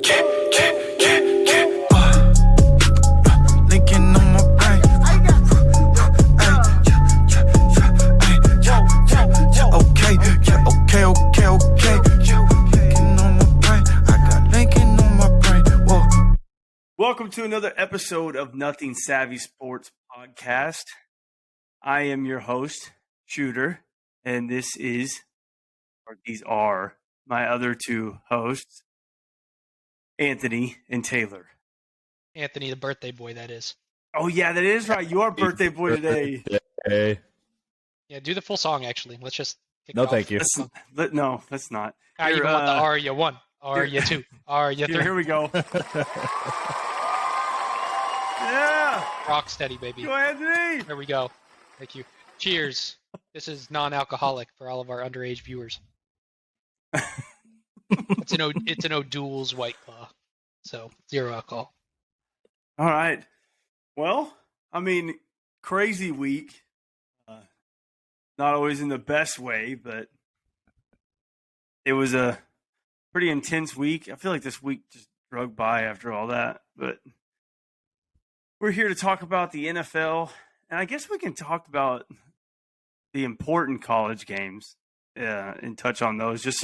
Linking on my brain. Okay. Linking on my brain. I got linking on my brain. Whoa. Welcome to another episode of Nothing Savvy Sports Podcast. I am your host, Shooter, and these are my other two hosts, Anthony and Taylor. Anthony, the birthday boy, that is. Oh, yeah, that is right. You are birthday boy today. Hey. Yeah, do the full song, actually. Let's just kick No, it off. thank you. No, that's not. You Here, want the R, you one. R, you two. R, you three. Here we go. Yeah. Rock steady, baby. Go, Anthony. There we go. Thank you. Cheers. This is non-alcoholic for all of our underage viewers. It's an O'Doul's White Claw, so 0 alcohol. All right. Well, I mean, crazy week. Not always in the best way, but it was a pretty intense week. I feel like this week just drug by after all that. But we're here to talk about the NFL, and I guess we can talk about the important college games and touch on those just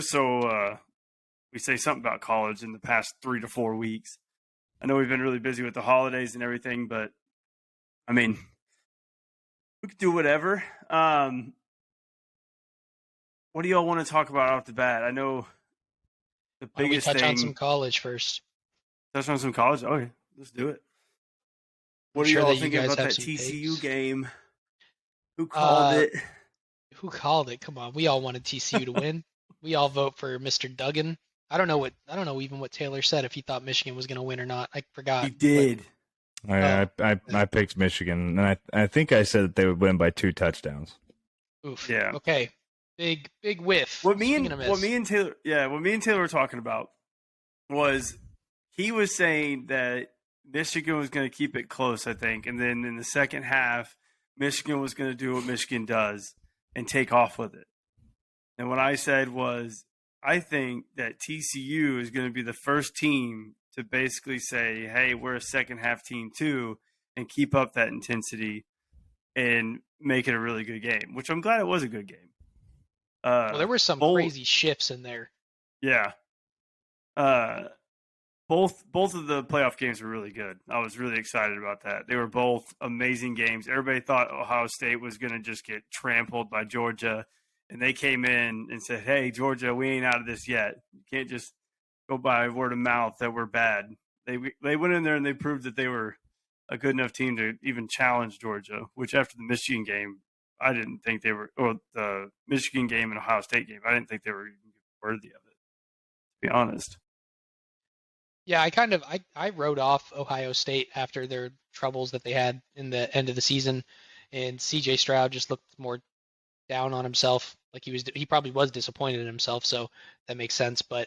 so we say something about college in the past 3 to 4 weeks. I know we've been really busy with the holidays and everything, but I mean, we could do whatever. What do y'all want to talk about off the bat? I know the Why don't we biggest touch thing. on some college first? Touch on some college? Okay, let's do it. What I'm are sure y'all that you thinking guys about have that some TCU takes. game? Who called it? Who called it? Come on, we all wanted TCU to win. We all vote for Mr. Duggan. I don't know even what Taylor said, if he thought Michigan was going to win or not. I forgot. He did. I picked Michigan, and I think I said that they would win by 2 touchdowns. Oof. Yeah. Okay. Big whiff. What me Speaking of and Taylor were talking about was he was saying that Michigan was going to keep it close, I think, and then in the second half, Michigan was going to do what Michigan does and take off with it. And what I said was, I think that TCU is going to be the first team to basically say, hey, we're a second half team too, and keep up that intensity and make it a really good game, which I'm glad it was a good game. well, there were some crazy shifts in there. Yeah. Both of the playoff games were really good. I was really excited about that. They were both amazing games. Everybody thought Ohio State was going to just get trampled by Georgia, and they came in and said, hey, Georgia, we ain't out of this yet. You can't just go by word of mouth that we're bad. They went in there and they proved that they were a good enough team to even challenge Georgia, which after the Michigan game, I didn't think they were – or the Michigan game and Ohio State game, I didn't think they were even worthy of it, to be honest. Yeah, I wrote off Ohio State after their troubles that they had in the end of the season, and CJ Stroud just looked more down on himself. Like he probably was disappointed in himself, so that makes sense. But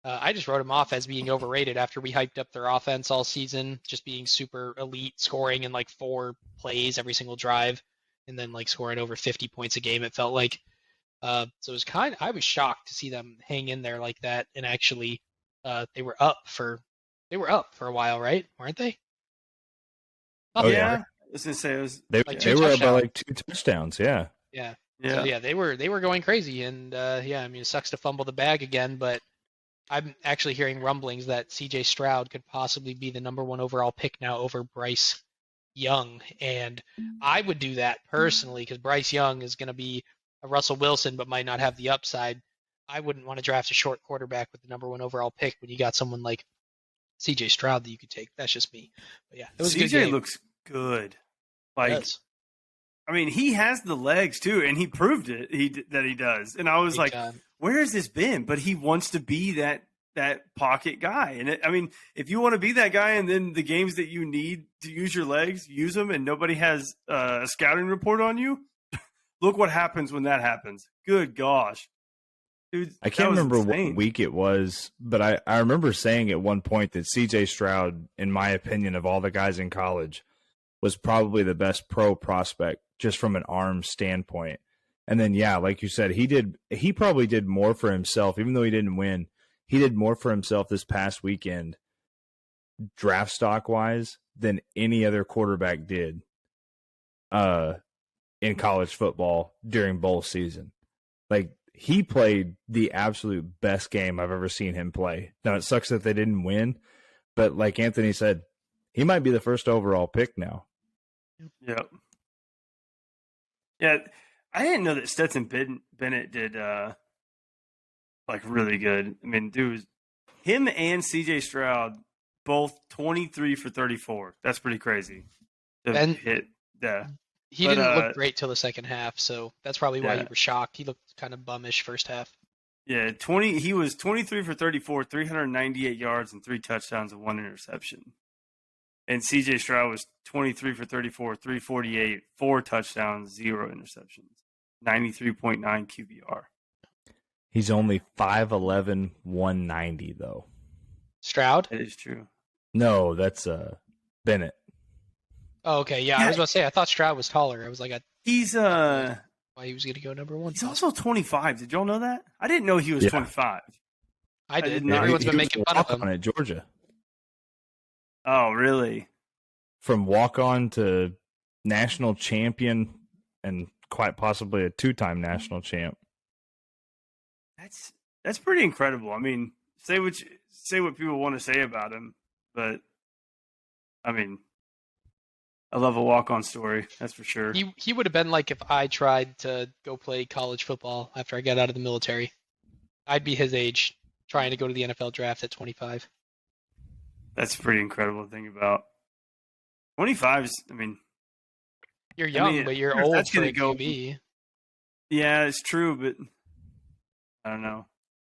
I just wrote him off as being overrated after we hyped up their offense all season, just being super elite, scoring in like 4 plays every single drive, and then like scoring over 50 points a game. It felt like so it was I was shocked to see them hang in there like that, and actually they were up for a while, right? Weren't they? Oh, yeah. I was going to say it was. They were up by like 2 touchdowns, yeah. Yeah. Yeah. So, yeah, they were going crazy, and I mean, it sucks to fumble the bag again, but I'm actually hearing rumblings that CJ Stroud could possibly be the number 1 overall pick now over Bryce Young, and I would do that personally because Bryce Young is going to be a Russell Wilson, but might not have the upside. I wouldn't want to draft a short quarterback with the number 1 overall pick when you got someone like CJ Stroud that you could take. That's just me. But yeah, it was a good CJ game. looks good. He Like, does. I mean, he has the legs too, and he proved it. That he does. And I was Big like, time. where has this been? But he wants to be that pocket guy. And I mean, if you want to be that guy, and then the games that you need to use your legs, use them, and nobody has a scouting report on you. Look what happens when that happens. Good gosh. Dude, I can't remember insane. what week it was, but I remember saying at one point that CJ Stroud, in my opinion, of all the guys in college, was probably the best pro prospect just from an arm standpoint. And then, yeah, like you said, he probably did more for himself, even though he didn't win. he did more for himself this past weekend, draft stock wise, than any other quarterback did in college football during bowl season. Like, he played the absolute best game I've ever seen him play. Now, it sucks that they didn't win, but like Anthony said, he might be the first overall pick now. Yep. Yeah, I didn't know that Stetson Bennett did like really good. I mean, dude, him and CJ Stroud both 23 for 34. That's pretty crazy. To Ben- hit that. He didn't look great till the second half, so that's probably why yeah. you were shocked. He looked kind of bummish first half. Yeah, he was 23 for 34, 398 yards and 3 touchdowns and 1 interception. And CJ Stroud was 23 for 34, 348, 4 touchdowns, 0 interceptions. 93.9 QBR. He's only 5'11", 190 though. Stroud? That is true. No, that's Bennett. Oh, okay. Yeah, I was about to say, I thought Stroud was taller. I was like, He's why he was going to go number 1. he's also 25. Did y'all know that? I didn't know he was 25. I did. did not- Everyone's He been was making a fun of him. walk-on at Georgia. Oh, really? From walk-on to national champion and quite possibly a 2-time national champ. That's pretty incredible. I mean, say what people want to say about him, but I mean, I love a walk-on story. That's for sure. He would have been like if I tried to go play college football after I got out of the military. I'd be his age, trying to go to the NFL draft at 25. That's pretty incredible to think about. 25 is, I mean, You're young, but you're old that's for gonna a go- QB. yeah, it's true, but I don't know.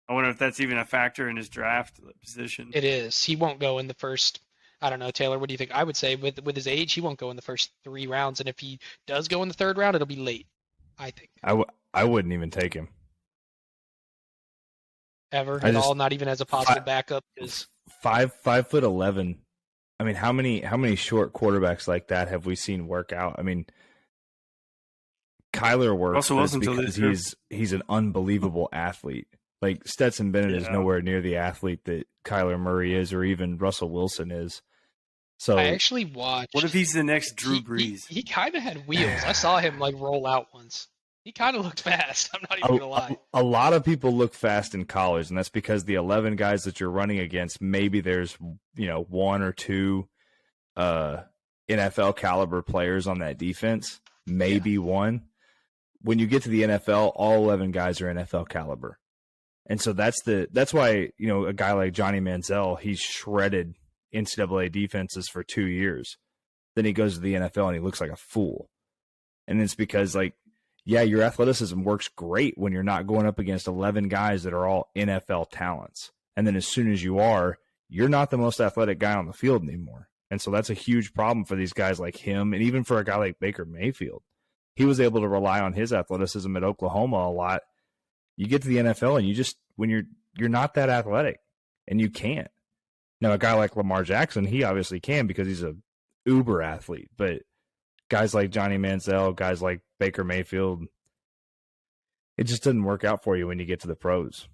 I wonder if that's even a factor in his draft position. It is. He won't go in the first. I don't know, Taylor. What do you think? I would say with his age, he won't go in the first 3 rounds, and if he does go in the 3rd round, it'll be late. I think. I wouldn't even take him. Ever I at just- all, not even as a possible backup. Because 5'11". I mean, how many short quarterbacks like that have we seen work out? I mean, Kyler works, Russell but it's Wilson till because this he's an unbelievable athlete. Like, Stetson Bennett is Yeah. nowhere near the athlete that Kyler Murray is, or even Russell Wilson is. So I actually watched. What if he's the next Drew he- Brees? He kind of had wheels. I saw him like roll out once. He kind of looked fast. I'm not even gonna lie. a lot of people look fast in college, and that's because the 11 guys that you're running against, maybe there's 1 or 2 NFL caliber players on that defense, maybe 1. When you get to the NFL, all 11 guys are NFL caliber. And so that's why, a guy like Johnny Manziel, he's shredded NCAA defenses for 2 years. Then he goes to the NFL and he looks like a fool. And it's because, your athleticism works great when you're not going up against 11 guys that are all NFL talents. And then as soon as you're not the most athletic guy on the field anymore. And so that's a huge problem for these guys like him, and even for a guy like Baker Mayfield. He was able to rely on his athleticism at Oklahoma a lot. You get to the NFL and when you're not that athletic, and you can't. Now, a guy like Lamar Jackson, he obviously can because he's a uber athlete, but guys like Johnny Manziel, guys like Baker Mayfield, it just doesn't work out for you when you get to the pros.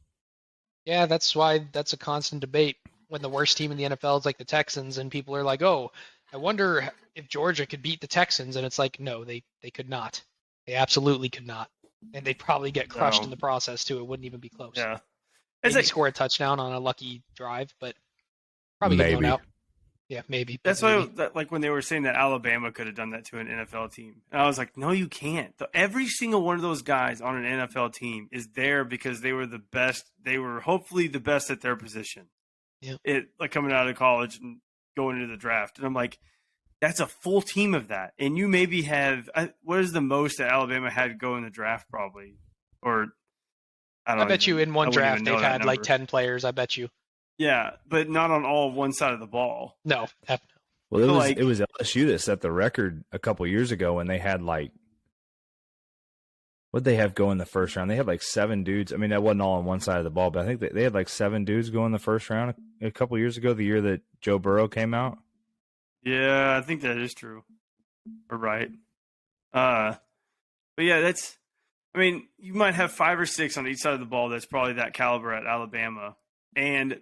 Yeah, that's why that's a constant debate when the worst team in the NFL is like the Texans, and people are like, "Oh, I wonder if Georgia could beat the Texans," and it's like, no, they could not. They absolutely could not, and they'd probably get crushed No. in the process too. It wouldn't even be close. Yeah. Maybe score a touchdown on a lucky drive, but probably get blown Maybe. out. Yeah, maybe. That's maybe. why, when they were saying that Alabama could have done that to an NFL team, and I was like, no, you can't. Every single one of those guys on an NFL team is there because they were the best. They were hopefully the best at their position. Yeah. Coming out of college and going into the draft, and I'm like, that's a full team of that. And you maybe have what is the most that Alabama had go in the draft, probably, or I bet you in one I wouldn't draft even know they've that had like number. 10 players. I bet you. Yeah, but not on all one side of the ball. No. Well, So, it was LSU that set the record a couple years ago when they had what'd they have go in the first round? They had 7 dudes. I mean, that wasn't all on one side of the ball, but I think they had 7 dudes go in the first round a couple years ago, the year that Joe Burrow came out. Yeah, I think that is true. Or right. But yeah, I mean, you might have 5 or 6 on each side of the ball that's probably that caliber at Alabama.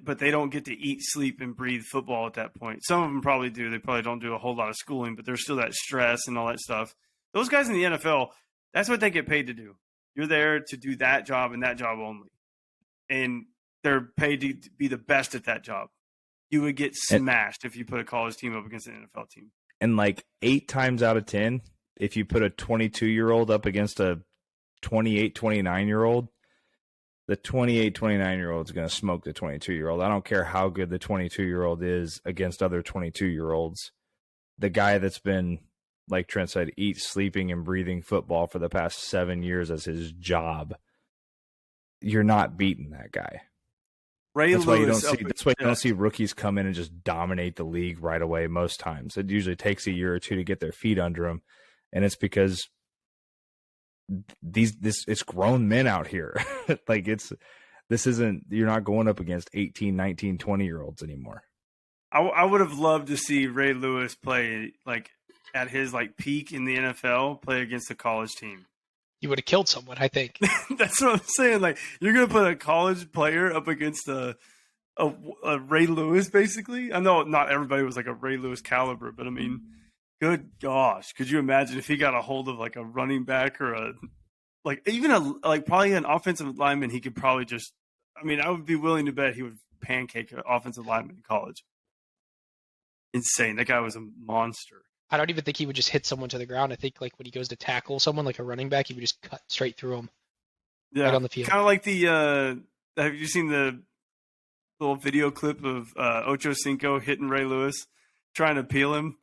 but they don't get to eat, sleep, and breathe football at that point. Some of them probably do. They probably don't do a whole lot of schooling, but there's still that stress and all that stuff. Those guys in the NFL, that's what they get paid to do. You're there to do that job and that job only. And they're paid to be the best at that job. You would get smashed if you put a college team up against an NFL team. And like 8 times out of 10, if you put a 22-year-old up against a 28, 29-year-old, the 28, 29-year-old is going to smoke the 22-year-old. I don't care how good the 22-year-old is against other 22-year-olds. The guy that's been, like Trent said, sleeping and breathing football for the past 7 years as his job, you're not beating that guy. That's why you don't see rookies come in and just dominate the league right away most times. It usually takes a year or two to get their feet under them, and it's because it's grown men out here. Like you're not going up against 18, 19, 20-year-olds anymore. I would have loved to see Ray Lewis play like at his like peak in the NFL, play against a college team. He would have killed someone, I think. That's what I'm saying. Like, you're going to put a college player up against a Ray Lewis, basically. I know not everybody was like a Ray Lewis caliber, but I mean, good gosh, could you imagine if he got a hold of like a running back or probably an offensive lineman? He could probably just. I mean, I would be willing to bet he would pancake an offensive lineman in college. Insane. That guy was a monster. I don't even think he would just hit someone to the ground. I think like when he goes to tackle someone like a running back, he would just cut straight through him. Yeah, right on the field. Kind of like the. Have you seen the little video clip of Ocho Cinco hitting Ray Lewis, trying to peel him?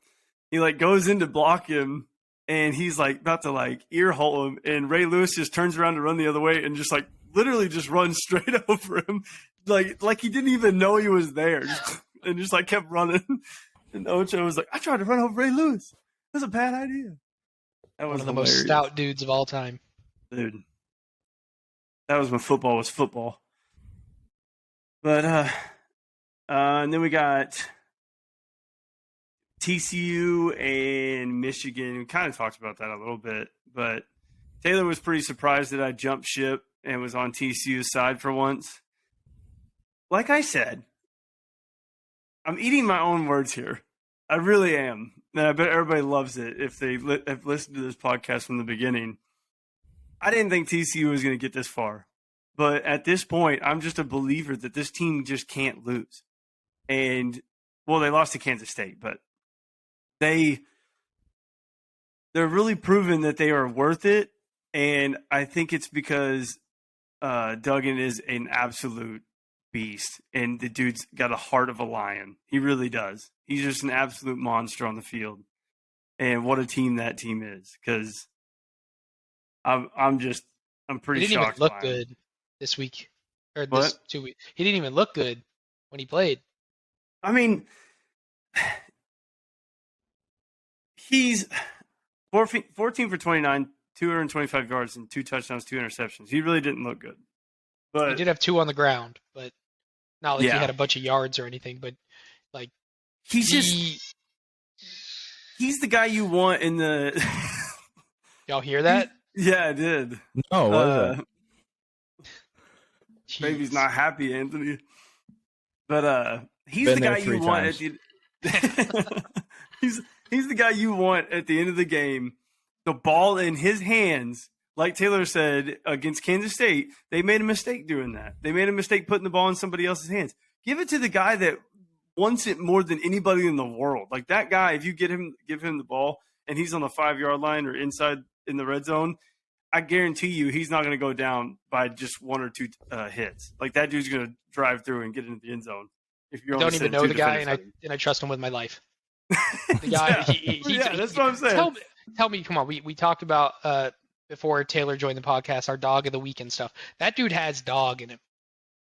He like goes in to block him, and he's like about to like ear hole him, and Ray Lewis just turns around to run the other way and just like literally just runs straight over him, like he didn't even know he was there, and just like kept running. And Ocho was like, I tried to run over Ray Lewis. That's a bad idea. That was one of the most stout dudes of all time. Dude. That was when football was football. But and then we got TCU and Michigan. We kind of talked about that a little bit, but Taylor was pretty surprised that I jumped ship and was on TCU's side for once. Like I said, I'm eating my own words here. I really am. And I bet everybody loves it if they have listened to this podcast from the beginning. I didn't think TCU was going to get this far. But at this point, I'm just a believer that this team just can't lose. And, well, they lost to Kansas State, but they're really proven that they are worth it. And I think it's because Duggan is an absolute beast, and the dude's got a heart of a lion. He really does. He's just an absolute monster on the field. And what a team that team is, because I'm pretty shocked. He didn't even look good this week or this 2 weeks. He didn't even look good when he played. I mean, he's 14 for 29, 225 yards, and 2 touchdowns, 2 interceptions. He really didn't look good. But he did have 2 on the ground, but not like he had a bunch of yards or anything. But like he's the guy you want in the. Y'all hear that? Yeah, I did. No, what is that? Baby's not happy, Anthony. But he's the guy you want at the. he's the guy you want at the end of the game. The ball in his hands. Like Taylor said, against Kansas State, they made a mistake doing that. They made a mistake putting the ball in somebody else's hands. Give it to the guy that wants it more than anybody in the world. Like that guy, if you give him the ball and he's on the 5-yard line or inside in the red zone, I guarantee you he's not going to go down by just 1 or 2 hits. Like that dude's going to drive through and get into the end zone. If you're don't even know the guy, and I trust him with my life. The guy, that's what I'm saying. Tell me, come on. We talked about before Taylor joined the podcast, our dog of the week and stuff. That dude has dog in him.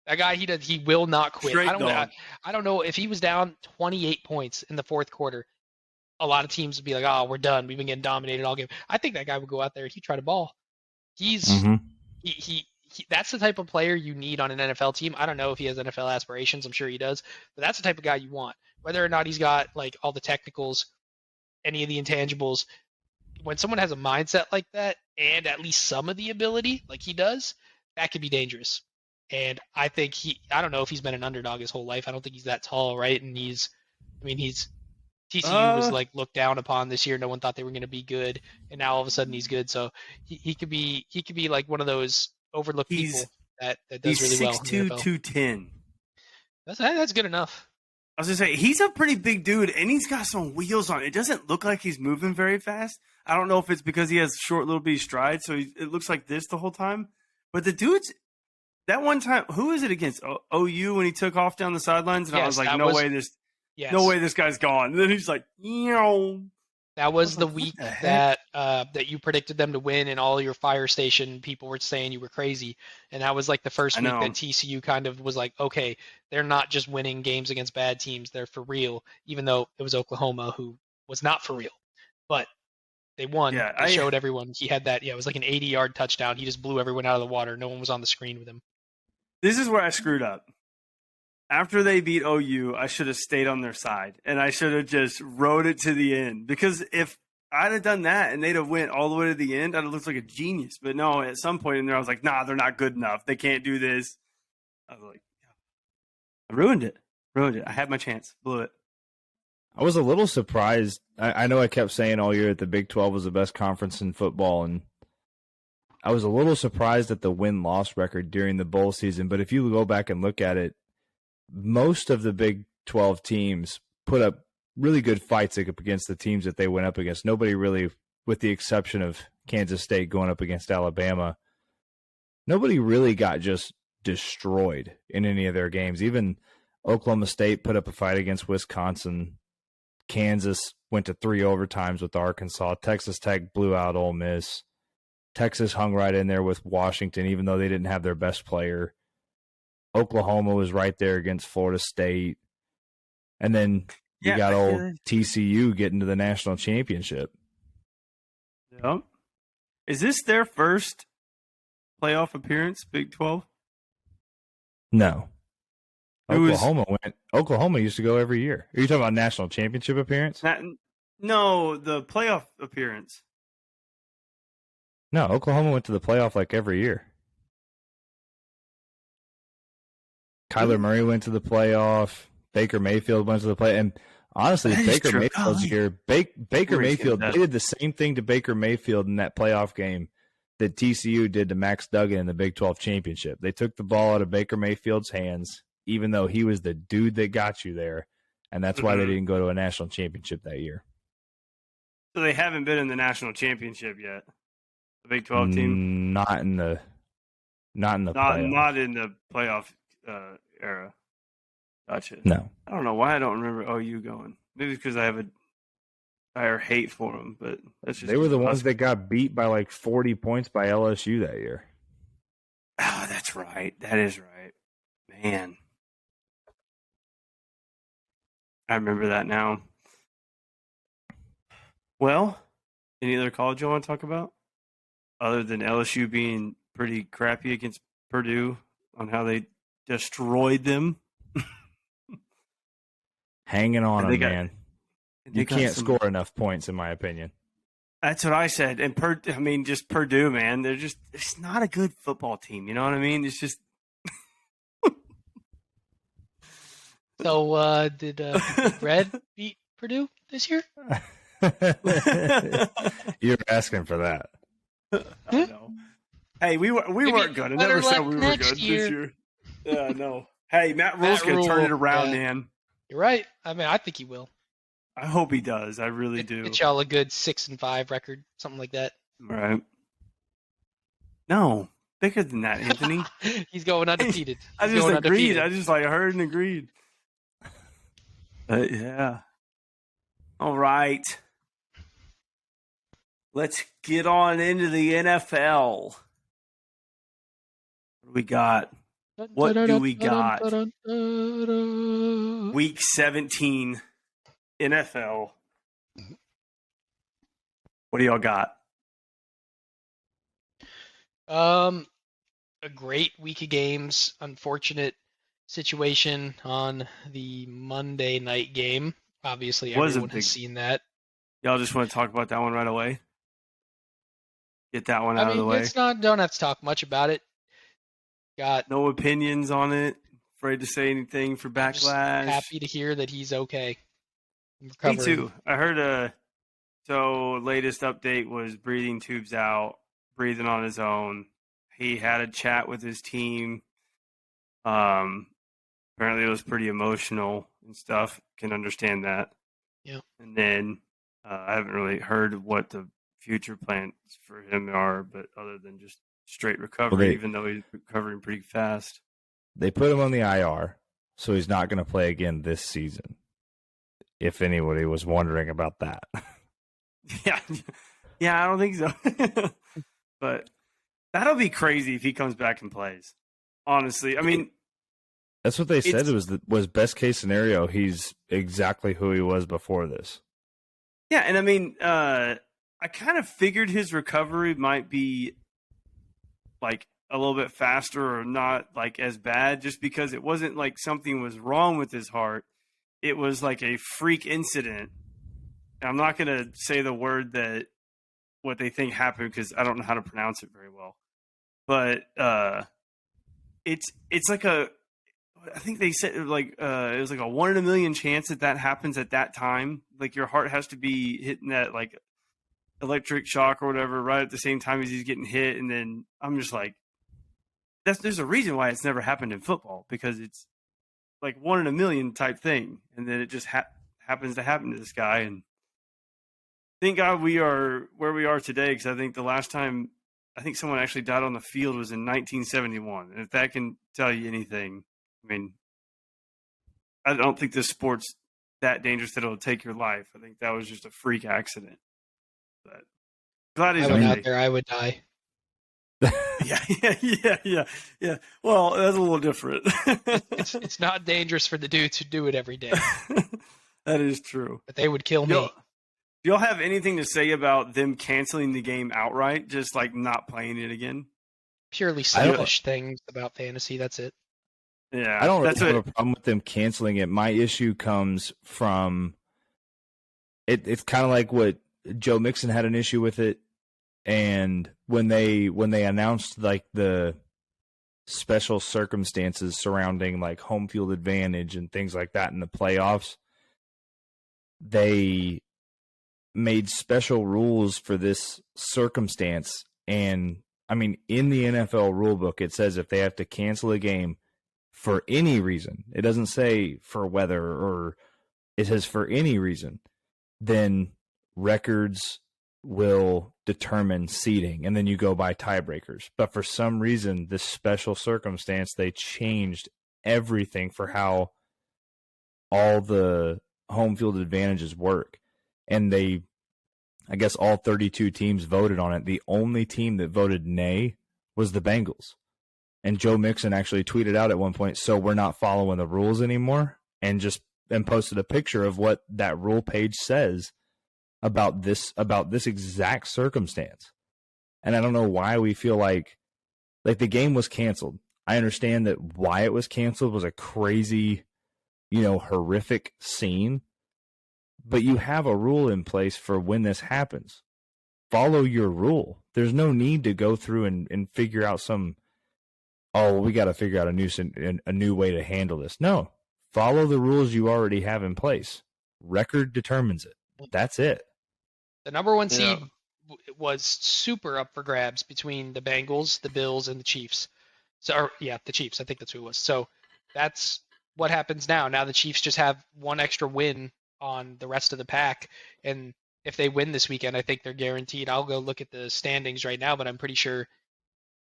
That guy, he will not quit. I don't know if he was down 28 points in the fourth quarter. A lot of teams would be like, "Oh, we're done. We've been getting dominated all game." I think that guy would go out there and he'd try to ball. He's that's the type of player you need on an NFL team. I don't know if he has NFL aspirations. I'm sure he does, but that's the type of guy you want. Whether or not he's got like all the technicals, any of the intangibles. When someone has a mindset like that and at least some of the ability like he does, that could be dangerous. And I think I don't know if he's been an underdog his whole life. I don't think he's that tall, right? And TCU was like looked down upon this year. No one thought they were going to be good, and now all of a sudden he's good. So he could be like one of those overlooked people that does really well. He's 6'2", 210. That's good enough. I was gonna say he's a pretty big dude, and he's got some wheels on. It doesn't look like he's moving very fast. I don't know if it's because he has short little bitty strides, so it looks like this the whole time. But the dude's that one time, who is it against? OU when he took off down the sidelines, and I was like, no way this guy's gone. And then he's like, That was the week that you predicted them to win, and all your Fire Station people were saying you were crazy. And that was like the first week that TCU kind of was like, okay, they're not just winning games against bad teams; they're for real. Even though it was Oklahoma who was not for real, but they won. Yeah, they showed everyone he had that. Yeah, it was like an 80-yard touchdown. He just blew everyone out of the water. No one was on the screen with him. This is where I screwed up. After they beat OU, I should have stayed on their side, and I should have just rode it to the end. Because if I'd have done that and they'd have went all the way to the end, I'd have looked like a genius. But no, at some point in there, I was like, nah, they're not good enough. They can't do this. I was like, I ruined it. I had my chance. Blew it. I was a little surprised. I know I kept saying all year that the Big 12 was the best conference in football, and I was a little surprised at the win-loss record during the bowl season. But if you go back and look at it, most of the Big 12 teams put up really good fights up against the teams that they went up against. Nobody really, with the exception of Kansas State going up against Alabama, nobody really got just destroyed in any of their games. Even Oklahoma State put up a fight against Wisconsin. Kansas went to 3 overtimes with Arkansas. Texas Tech blew out Ole Miss. Texas hung right in there with Washington, even though they didn't have their best player. Oklahoma was right there against Florida State. And then you got old TCU getting to the national championship. Yep. Is this their first playoff appearance, Big 12? No. Oklahoma used to go every year. Are you talking about national championship appearance? No, the playoff appearance. No, Oklahoma went to the playoff like every year. Kyler Murray went to the playoff. Baker Mayfield went to the playoff. And honestly, Baker Mayfield's here. Baker Mayfield, they did the same thing to Baker Mayfield in that playoff game that TCU did to Max Duggan in the Big 12 championship. They took the ball out of Baker Mayfield's hands, even though he was the dude that got you there. And that's why they didn't go to a national championship that year. So they haven't been in the national championship yet. The Big 12 team? Not in the playoff. Not in the playoff era. Gotcha. No. I don't know why I don't remember OU going. Maybe because I have a dire hate for them, but that's just. They were the ones that got beat by like 40 points by LSU that year. Oh, that's right. That is right. Man. I remember that now. Well, any other college you want to talk about? Other than LSU being pretty crappy against Purdue on how they destroyed them. Hanging on them, man. You can't score enough points, in my opinion. That's what I said. And just Purdue, man. It's not a good football team. You know what I mean? It's just. So, did Red beat Purdue this year? You're asking for that. I know. Hey, we weren't good. I never said we were good this year. Yeah, no. Hey, Matt Rule's going to turn it around, man. You're right. I think he will. I hope he does. I really do. Get y'all a good 6-5 record, something like that. Right. No, bigger than that, Anthony. He's going undefeated. I just agreed. I just heard and agreed. Yeah. All right. Let's get on into the NFL. What do we got? What do we got? Week 17 NFL. What do y'all got? A great week of games. Unfortunate situation on the Monday night game. Obviously, everyone has seen that. Y'all just want to talk about that one right away? Get that one out of the way. Don't have to talk much about it. Got No opinions on it. Afraid to say anything for just backlash. happy to hear that he's okay. Me Recovering. too. I heard so latest update was breathing tubes out, breathing on his own. He had a chat with his team. Apparently it was pretty emotional and stuff. Can understand that. Yeah. And then I haven't really heard what the future plans for him are, but other than just straight recovery, even though he's recovering pretty fast. They put him on the IR, so he's not going to play again this season. If anybody was wondering about that. Yeah, I don't think so. But that'll be crazy if he comes back and plays. Honestly, I mean, that's what they said was best case scenario. He's exactly who he was before this. Yeah, and I mean, I kind of figured his recovery might be like a little bit faster or not like as bad, just because it wasn't like something was wrong with his heart. It was like a freak incident. And I'm not going to say the word that what they think happened because I don't know how to pronounce it very well. But it's like I think they said like it was like a 1 in a million chance that happens at that time. Like your heart has to be hitting that like electric shock or whatever right at the same time as he's getting hit. And then I'm just like, there's a reason why it's never happened in football, because it's like 1 in a million type thing. And then it just happens to happen to this guy. And thank God we are where we are today, because I think the last time I think someone actually died on the field was in 1971. And if that can tell you anything, I mean, I don't think this sport's that dangerous that it'll take your life. I think that was just a freak accident. But glad he's I went okay. out there, I would die. Yeah. Well, that's a little different. It's not dangerous for the dudes who do it every day, That is true. but they would kill me. Do y'all have anything to say about them canceling the game outright, just like not playing it again? Purely selfish things about fantasy. That's it. Yeah, I don't really have a problem with them canceling it. My issue comes from it's kind of like what Joe Mixon had an issue with it, and when they announced like the special circumstances surrounding like home field advantage and things like that in the playoffs, they made special rules for this circumstance. And I mean, in the NFL rulebook, it says if they have to cancel a game for any reason, it doesn't say for weather, or it says for any reason, then records will determine seeding, and then you go by tiebreakers. But for some reason, this special circumstance, they changed everything for how all the home field advantages work. And I guess all 32 teams voted on it. The only team that voted nay was the Bengals. And Joe Mixon actually tweeted out at one point, so we're not following the rules anymore, and posted a picture of what that rule page says about this exact circumstance. And I don't know why we feel like the game was canceled. I understand that why it was canceled was a crazy, horrific scene. But you have a rule in place for when this happens. Follow your rule. There's no need to go through and figure out we got to figure out a new way to handle this. No, follow the rules you already have in place. Record determines it. That's it. The number one seed was super up for grabs between the Bengals, the Bills, and the Chiefs. The Chiefs. I think that's who it was. So that's what happens now. Now the Chiefs just have one extra win on the rest of the pack, and if they win this weekend, I think they're guaranteed. I'll go look at the standings right now, but I'm pretty sure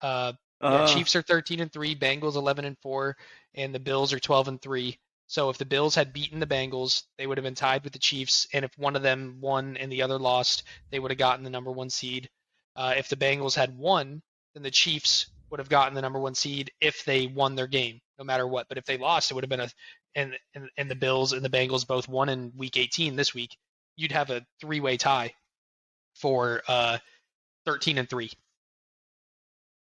Chiefs are 13-3, Bengals 11-4, and the Bills are 12-3. So if the Bills had beaten the Bengals, they would have been tied with the Chiefs, and if one of them won and the other lost, they would have gotten the number one seed. If the Bengals had won, then the Chiefs would have gotten the number one seed if they won their game, no matter what. But if they lost, it would have been and the Bills and the Bengals both won in Week 18 this week, you'd have a three-way tie for 13-3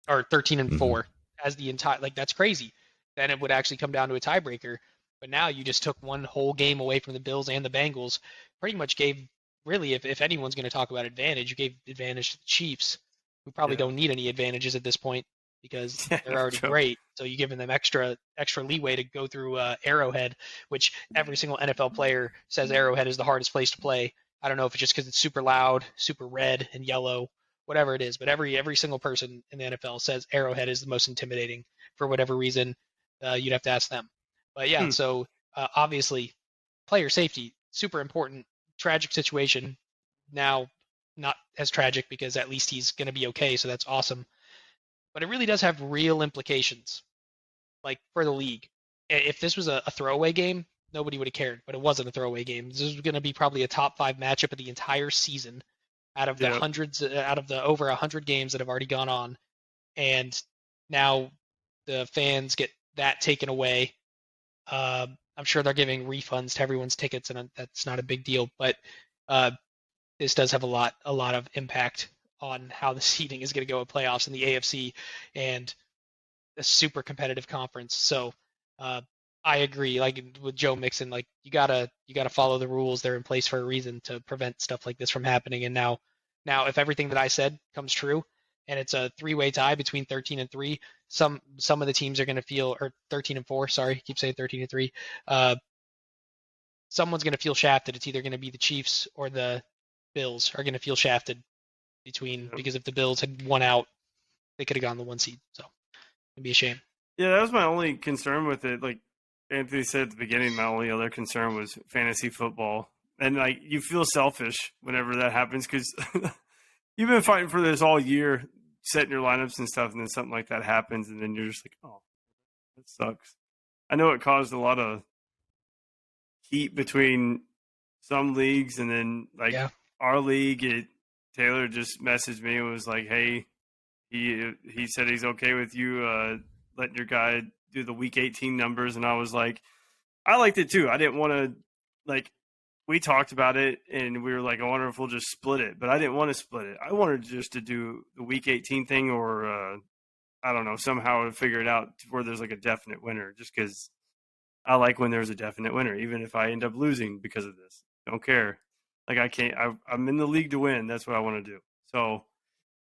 or 13-4 as the entire. Like, that's crazy. Then it would actually come down to a tiebreaker. But now you just took one whole game away from the Bills and the Bengals. Pretty much gave, really, if anyone's going to talk about advantage, you gave advantage to the Chiefs, who probably don't need any advantages at this point because Yeah, they're already true. great. So you're giving them extra leeway to go through Arrowhead, which every single NFL player says Arrowhead is the hardest place to play. I don't know if it's just because it's super loud, super red and yellow, whatever it is, but every single person in the NFL says Arrowhead is the most intimidating for whatever reason. You'd have to ask them. But yeah, Hmm. so obviously, player safety super important. Tragic situation. Now, not as tragic because at least he's going to be okay, so that's awesome. But it really does have real implications, like for the league. If this was a throwaway game, nobody would have cared, but it wasn't a throwaway game. This is going to be probably a top 5 matchup of the entire season out of the Yep. out of the over 100 games that have already gone on. And now the fans get that taken away. I'm sure they're giving refunds to everyone's tickets, and that's not a big deal. But this does have a lot of impact on how the seeding is going to go at playoffs in the AFC and a super competitive conference. So I agree. Like with Joe Mixon, like you gotta follow the rules. They're in place for a reason to prevent stuff like this from happening. And now if everything that I said comes true, and it's a 3-way tie between 13 and 3, some of the teams are going to feel, or 13 and 4. Sorry, I keep saying 13 and 3. Someone's going to feel shafted. It's either going to be the Chiefs or the Bills are going to feel shafted because if the Bills had won out, they could have gone the 1 seed. So it'd be a shame. Yeah, that was my only concern with it. Like Anthony said at the beginning, my only other concern was fantasy football. And like you feel selfish whenever that happens because you've been fighting for this all year, setting your lineups and stuff, and then something like that happens, and then you're just like, oh, that sucks. I know it caused a lot of heat between some leagues, and then like our league. Taylor just messaged me and was like, hey, he said he's okay with you letting your guy do the week 18 numbers, and I was like, I liked it too. I didn't want to, like, we talked about it and we were like, I wonder if we'll just split it, but I didn't want to split it. I wanted just to do the week 18 thing, or I don't know, somehow to figure it out where there's like a definite winner, just because I like when there's a definite winner, even if I end up losing because of this. Don't care. Like I'm in the league to win. That's what I want to do. So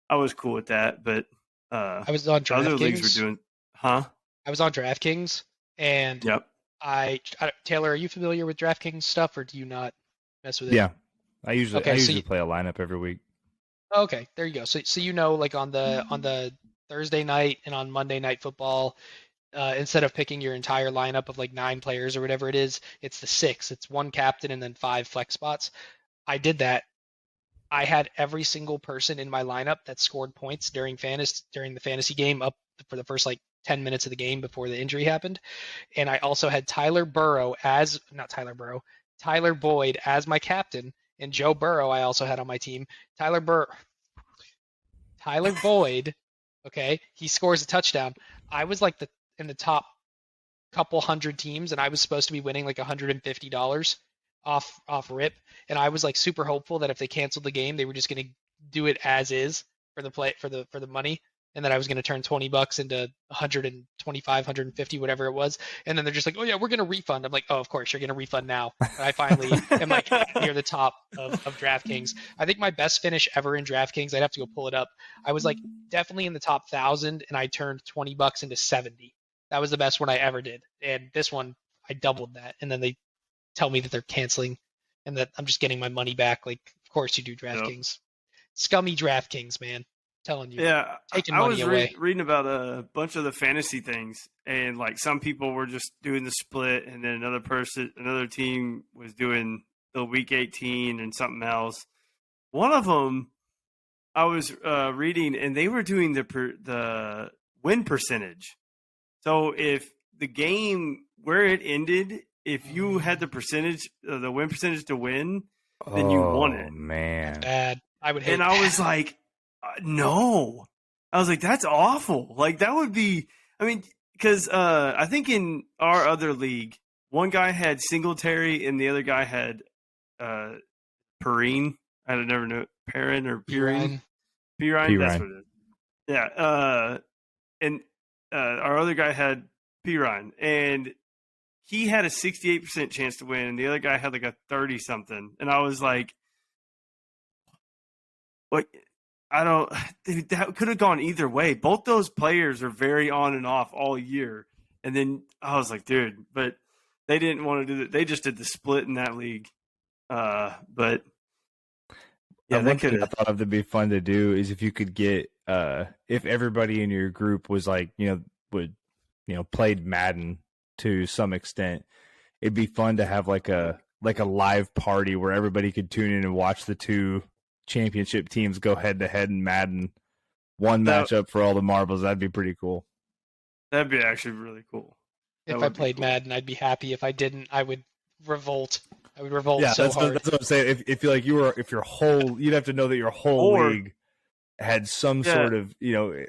I was cool with that, but I was on other leagues were DraftKings. doing, I was on DraftKings, and Yep. Taylor, are you familiar with DraftKings stuff, or do you not mess with it? Yeah, I usually play a lineup every week. Okay, there you go. So you know, like on the Thursday night and on Monday Night Football, instead of picking your entire lineup of like 9 players or whatever it is, it's the 6. It's 1 captain and then 5 flex spots. I did that. I had every single person in my lineup that scored points during the fantasy game up for the first like 10 minutes of the game before the injury happened. And I also had Tyler Boyd as my captain, and Joe Burrow I also had on my team. Tyler Boyd, okay, he scores a touchdown. I was like in the top couple hundred teams, and I was supposed to be winning like $150 off rip, and I was like super hopeful that if they canceled the game, they were just going to do it as is for the money, and that I was going to turn $20 into 125, 150, whatever it was, and then they're just like, oh yeah, we're going to refund. I'm like, oh, of course you're going to refund now. And I finally am like near the top of DraftKings. I think my best finish ever in DraftKings, I'd have to go pull it up. I was like definitely in the top 1,000, and I turned $20 into 70. That was the best one I ever did, and this one I doubled that, and then they tell me that they're canceling and that I'm just getting my money back. Like, of course you do, DraftKings. Yep. Scummy DraftKinks, man. I'm telling you. Yeah, taking I money was away. Reading about a bunch of the fantasy things, and like some people were just doing the split, and then another team was doing the week 18 and something else. One of them I was reading, and they were doing the win percentage. So if the game where it ended, if you had the win percentage to win, then you won it. Oh man, that's bad. I would hate. And I was like, no. I was like, that's awful. Like that would be. I mean, because I think in our other league, one guy had Singletary and the other guy had Perrine. I never know Perrin or Pirine. Pirine. That's what it is. Yeah. And our other guy had Pirine, and he had a 68% chance to win, and the other guy had like a 30-something. And I was like, what? I don't. That could have gone either way. Both those players are very on and off all year. And then I was like, dude, but they didn't want to do that. They just did the split in that league. But yeah, they One thing could I have. thought of to be fun to do is if you could get if everybody in your group was like played Madden to some extent, it'd be fun to have like a live party where everybody could tune in and watch the two championship teams go head to head in Madden. One matchup for all the marbles. That'd be pretty cool. That'd be actually really cool. If I played Madden, I'd be happy. If I didn't, I would revolt. I would revolt so that's hard. That's what I'm saying. If you like if your whole, you'd have to know that your whole league had some sort of,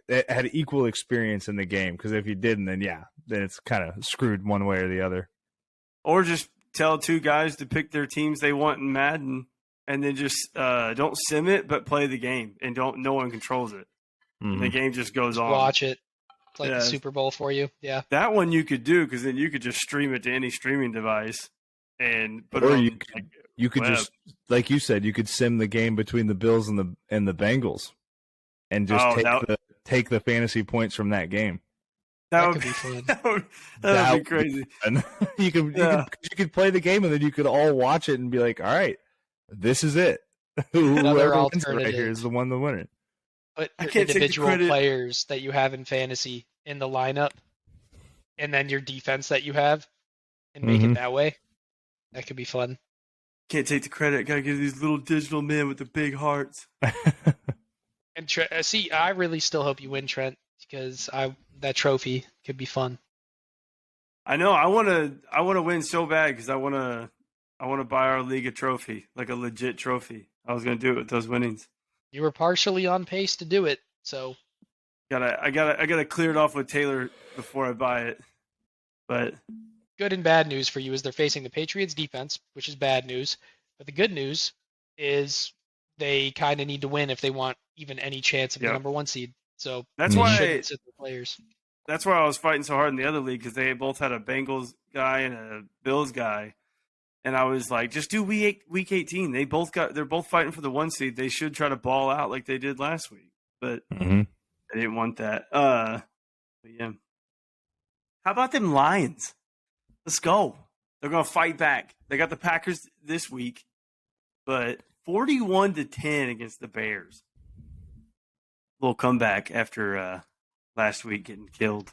had equal experience in the game. Because if you didn't, then it's kind of screwed one way or the other. Or just tell two guys to pick their teams they want in Madden, and then just don't sim it, but play the game, and no one controls it. Mm-hmm. The game just goes on. Watch it. It's like the Super Bowl for you. Yeah. That one you could do because then you could just stream it to any streaming device, you could just, like you said, you could sim the game between the Bills and the Bengals, and just take the fantasy points from that game. That could be fun. That would be crazy. You could play the game, and then you could all watch it and be like, all right, this is it. Whoever wins it right here is the one that win it. Put your individual players that you have in fantasy in the lineup, and then your defense that you have, and make it that way. That could be fun. Can't take the credit. Gotta give these little digital men with the big hearts. And I really still hope you win, Trent, because that trophy could be fun. I know. I want to win so bad because I want to buy our league a trophy, like a legit trophy. I was gonna do it with those winnings. You were partially on pace to do it, so I gotta clear it off with Taylor before I buy it. But good and bad news for you is they're facing the Patriots defense, which is bad news. But the good news is they kind of need to win if they want even any chance of the number one seed. So that's why sit the players. That's why I was fighting so hard in the other league because they both had a Bengals guy and a Bills guy. And I was like, just do week 18. They're both fighting for the one seed. They should try to ball out like they did last week. But they didn't want that. But yeah. How about them Lions? Let's go. They're gonna fight back. They got the Packers this week, but 41-10 against the Bears. Little comeback after last week getting killed.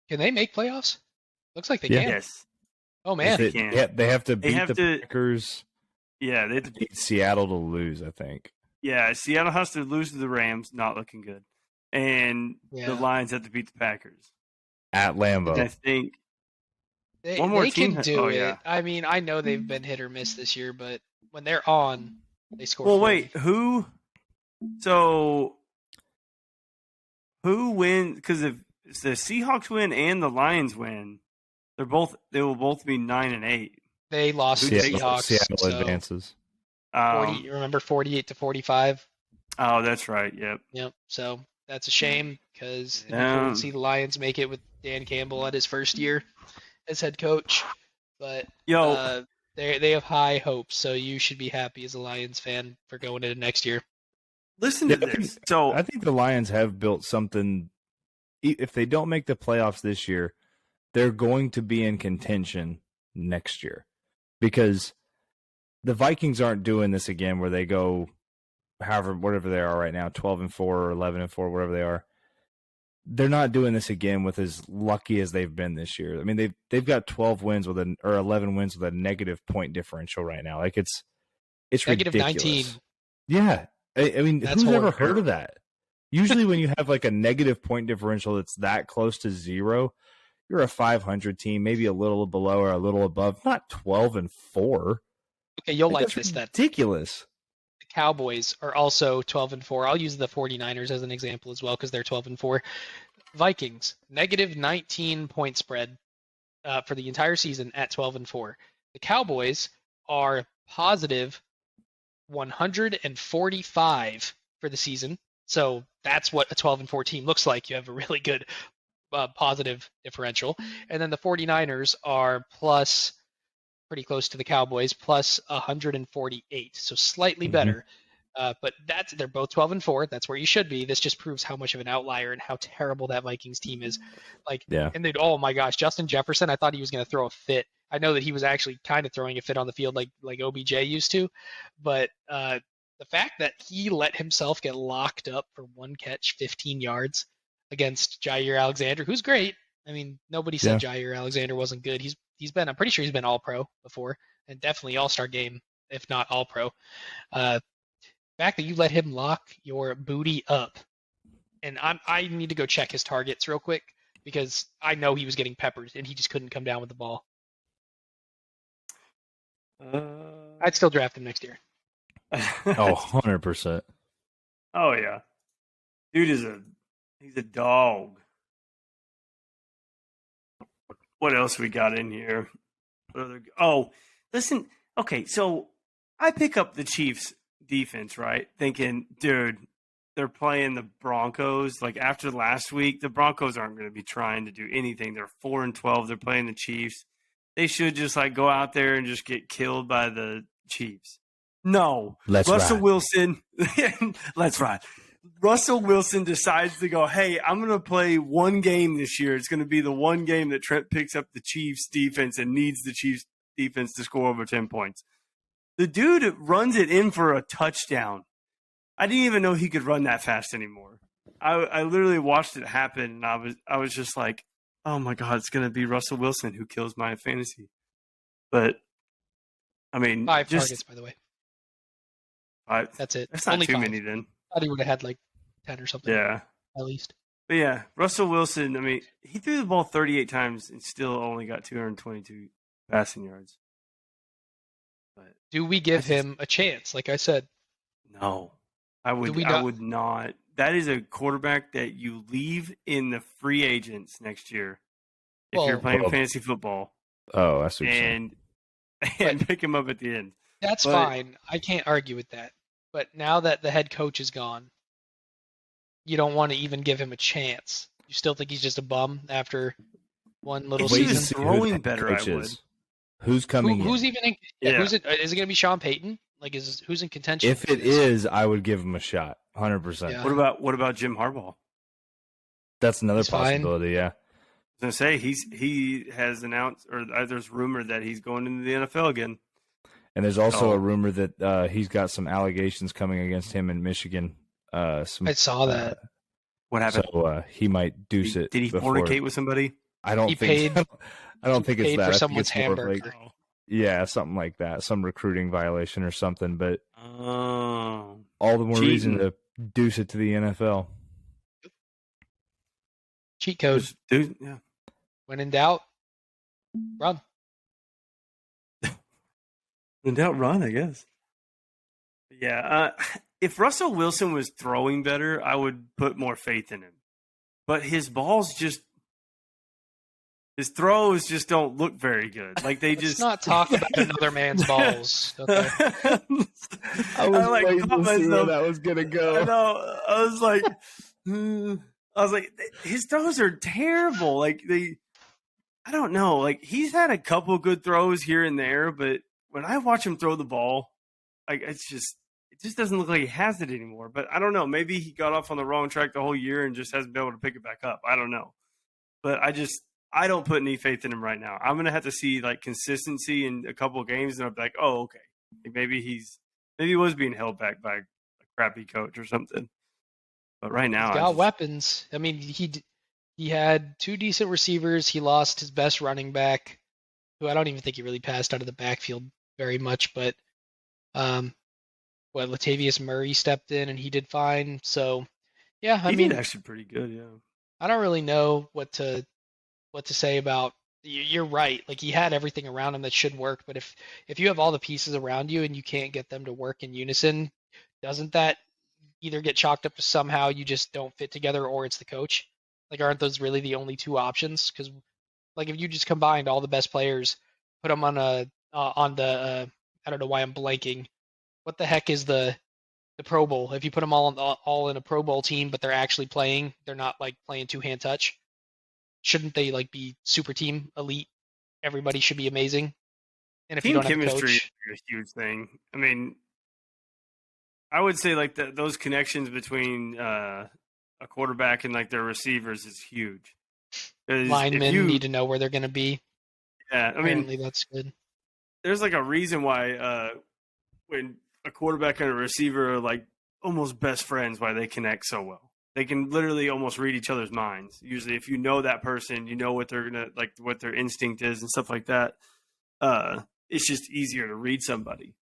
Can they make playoffs? Looks like they can. Yes. Oh man, they have to beat the Packers. Yeah, they have to beat Seattle to lose, I think. Yeah, Seattle has to lose to the Rams, not looking good, and the Lions have to beat the Packers at Lambeau. I think one more team can do it. Yeah. I mean, I know they've been hit or miss this year, but when they're on, they score. Well, 40. Wait, who? So who wins? Because if the Seahawks win and the Lions win, they will both be 9-8. They lost to the Seahawks. Seattle advances. 48-45. Oh, that's right. Yep. So that's a shame because you couldn't see the Lions make it with Dan Campbell at his first year as head coach. But they have high hopes, so you should be happy as a Lions fan for going into next year. Listen to this. So I think the Lions have built something. If they don't make the playoffs this year, they're going to be in contention next year because the Vikings aren't doing this again where they go whatever they are right now, 12-4 or 11-4, whatever they are. They're not doing this again with as lucky as they've been this year. I mean, they've got 12 wins or 11 wins with a negative point differential right now. Like it's negative ridiculous. 19. Yeah. I mean, that's who's ever heard of that? Usually when you have like a negative point differential that's that close to zero, you're a 500 team, maybe a little below or a little above, not 12-4. Okay, you'll like this. That's ridiculous. The Cowboys are also 12-4. I'll use the 49ers as an example as well because they're 12-4. Vikings, negative 19 point spread for the entire season at 12-4. The Cowboys are positive 145 for the season. So that's what a 12-4 team looks like. You have a really good positive differential. And then the 49ers are plus pretty close to the Cowboys, plus 148. So slightly better. But they're both 12-4. That's where you should be. This just proves how much of an outlier and how terrible that Vikings team is. And oh my gosh, Justin Jefferson, I thought he was going to throw a fit. I know that he was actually kind of throwing a fit on the field like OBJ used to, but the fact that he let himself get locked up for one catch, 15 yards against Jair Alexander, who's great. I mean, nobody said Jair Alexander wasn't good. I'm pretty sure he's been All-Pro before, and definitely All-Star game, if not All-Pro. Fact that you let him lock your booty up, and I need to go check his targets real quick because I know he was getting peppered and he just couldn't come down with the ball. I'd still draft him next year. 100%. Oh yeah, dude he's a dog. What else we got in here? Listen. Okay, so I pick up the Chiefs defense, right? Thinking, dude, they're playing the Broncos. Like after last week, the Broncos aren't going to be trying to do anything. They're 4-12. They're playing the Chiefs. They should just go out there and just get killed by the Chiefs. No, Russell Wilson. Let's ride. Russell Wilson decides to go, hey, I'm going to play one game this year. It's going to be the one game that Trent picks up the Chiefs defense and needs the Chiefs defense to score over 10 points. The dude runs it in for a touchdown. I didn't even know he could run that fast anymore. I literally watched it happen, and I was just like, oh my God, it's going to be Russell Wilson who kills my fantasy. But, I mean, 5 targets, by the way. 5. That's it. That's not Only too 5. many then. I thought he would have had 10 or something. Yeah. At least. But yeah, Russell Wilson, I mean, he threw the ball 38 times and still only got 222 passing yards. But do we give him a chance? Like I said. No. I would not. That is a quarterback that you leave in the free agents next year if you're playing fantasy football. Oh, that's what you're saying. And pick him up at the end. That's fine. I can't argue with that. But now that the head coach is gone, you don't want to even give him a chance. You still think he's just a bum after one little season? If he was throwing better, I would. Who's coming who's in? Even in? Yeah. Is it going to be Sean Payton? Who's in contention? If it is, I would give him a shot, 100%. Yeah. What about Jim Harbaugh? That's another possibility. Yeah. I was going to say he has announced, or there's rumor that he's going into the NFL again. And there's also a rumor that he's got some allegations coming against him in Michigan. I saw that. What happened? So he might deuce it. Did he fornicate with somebody? I don't think it's that. For someone's hamburger. Yeah, something like that. Some recruiting violation or something. But all the more reason to deuce it to the NFL. Cheat code. Dude, yeah. When in doubt, run. In doubt, run, I guess. Yeah. If Russell Wilson was throwing better, I would put more faith in him. But his throws just don't look very good. Like they Let's not talk about another man's balls. Okay. I was waiting to see where that was gonna go. I know. I was like, his throws are terrible. I don't know. Like he's had a couple good throws here and there, but when I watch him throw the ball, it just doesn't look like he has it anymore. But I don't know. Maybe he got off on the wrong track the whole year and just hasn't been able to pick it back up. I don't know. But I don't put any faith in him right now. I'm gonna have to see consistency in a couple of games, and I'll be like, oh, okay, maybe he was being held back by a crappy coach or something. But right now, he's got weapons. I mean, he had 2 decent receivers. He lost his best running back, who I don't even think he really passed out of the backfield very much. But Latavius Murray stepped in and he did fine. So yeah, he did actually pretty good. Yeah, I don't really know what to say about. You're right. Like he had everything around him that should work, but if you have all the pieces around you and you can't get them to work in unison, doesn't that either get chalked up to somehow you just don't fit together, or it's the coach? Like, aren't those really the only 2 options? Because if you just combined all the best players, put them on the I don't know why I'm blanking. What the heck is the Pro Bowl? If you put them all in a Pro Bowl team, but they're actually playing, they're not playing 2-hand touch. Shouldn't they be super team elite? Everybody should be amazing. And if team you don't have a chemistry coach, is a huge thing. I mean, I would say like those connections between a quarterback and like their receivers is huge. 'Cause Linemen need to know where they're going to be. Yeah, I mean, Apparently that's good. there's like a reason why when a quarterback and a receiver are like almost best friends, why they connect so well. They can literally almost read each other's minds. Usually, if you know that person, you know what they're gonna like, what their instinct is, and stuff like that. It's just easier to read somebody.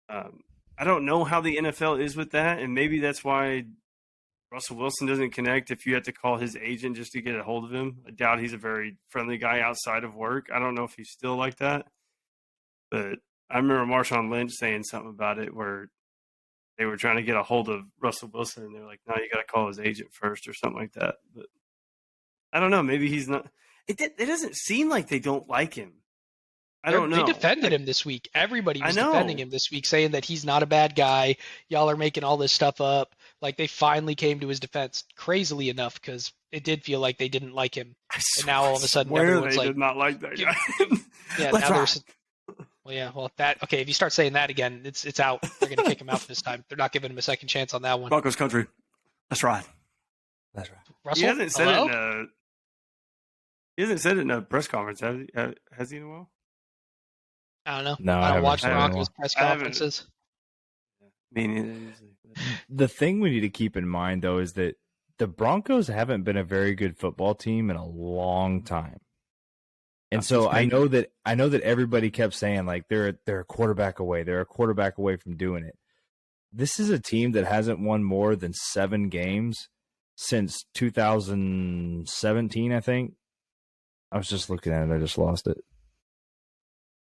I don't know how the NFL is with that, and maybe that's why Russell Wilson doesn't connect if you have to call his agent just to get a hold of him. I doubt he's a very friendly guy outside of work. I don't know if he's still like that. But I remember Marshawn Lynch saying something about it where they were trying to get a hold of Russell Wilson, and they're like, no, you got to call his agent first or something like that. But I don't know. Maybe he's not. It doesn't seem like they don't like him. I don't know. They defended him this week. Everybody was I know. defending him this week, saying that he's not a bad guy. Y'all are making all this stuff up. Like, they finally came to his defense, crazily enough, because it did feel like they didn't like him. And now all of a sudden everyone's they like, did not like that guy. yeah, Let's now rock. if you start saying that again, it's out. They're going to kick him out this time. They're not giving him a second chance on that one. Broncos country. That's right. That's right. Russell, He hasn't said hello? it in a press conference, has he in a while? I don't know. No, I I don't haven't watch heard anyone. Broncos press I haven't. conferences. Me neither, usually. The thing we need to keep in mind, though, is that the Broncos haven't been a very good football team in a long time. And so I know that everybody kept saying like they're a quarterback away. They're a quarterback away from doing it. This is a team that hasn't won more than 7 games since 2017, I think. I was just looking at it. I just lost it.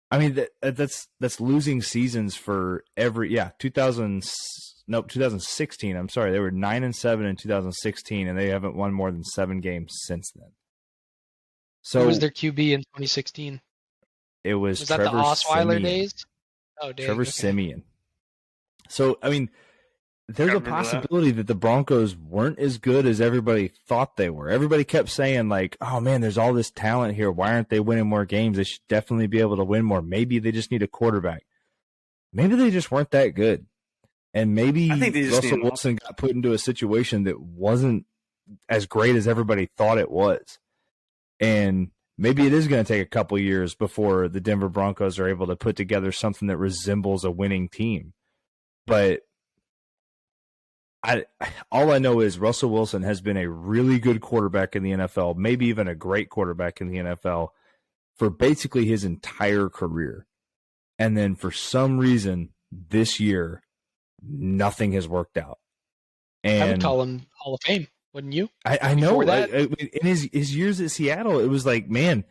I mean, that's losing seasons for 2016. I'm sorry. They were 9-7 in 2016, and they haven't won more than 7 games since then. So Who was their QB in 2016? It was that Trevor the Osweiler Siemian. days? Oh, dang. Trevor Okay. Siemian. So, I mean, there's I a remember possibility that the Broncos weren't as good as everybody thought they were. Everybody kept saying, like, oh, man, there's all this talent here. Why aren't they winning more games? They should definitely be able to win more. Maybe they just need a quarterback. Maybe they just weren't that good. And maybe I think they just Russell need Wilson got put into a situation that wasn't as great as everybody thought it was. And maybe it is going to take a couple years before the Denver Broncos are able to put together something that resembles a winning team. But all I know is Russell Wilson has been a really good quarterback in the NFL, maybe even a great quarterback in the NFL for basically his entire career. And then for some reason this year, nothing has worked out. And I would call him Hall of Fame, wouldn't you? I know. Before that? In his years at Seattle, it was like, man,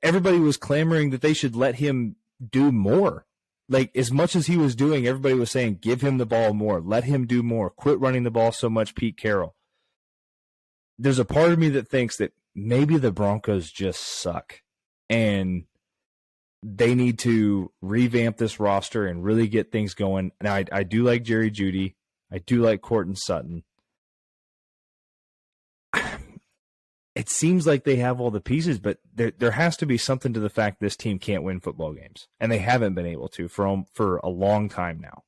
everybody was clamoring that they should let him do more. Like, as much as he was doing, everybody was saying, give him the ball more. Let him do more. Quit running the ball so much, Pete Carroll. There's a part of me that thinks that maybe the Broncos just suck. And they need to revamp this roster and really get things going. Now, I do like Jerry Jeudy. I do like Courtland Sutton. It seems like they have all the pieces, but there has to be something to the fact this team can't win football games, and they haven't been able to for a long time now.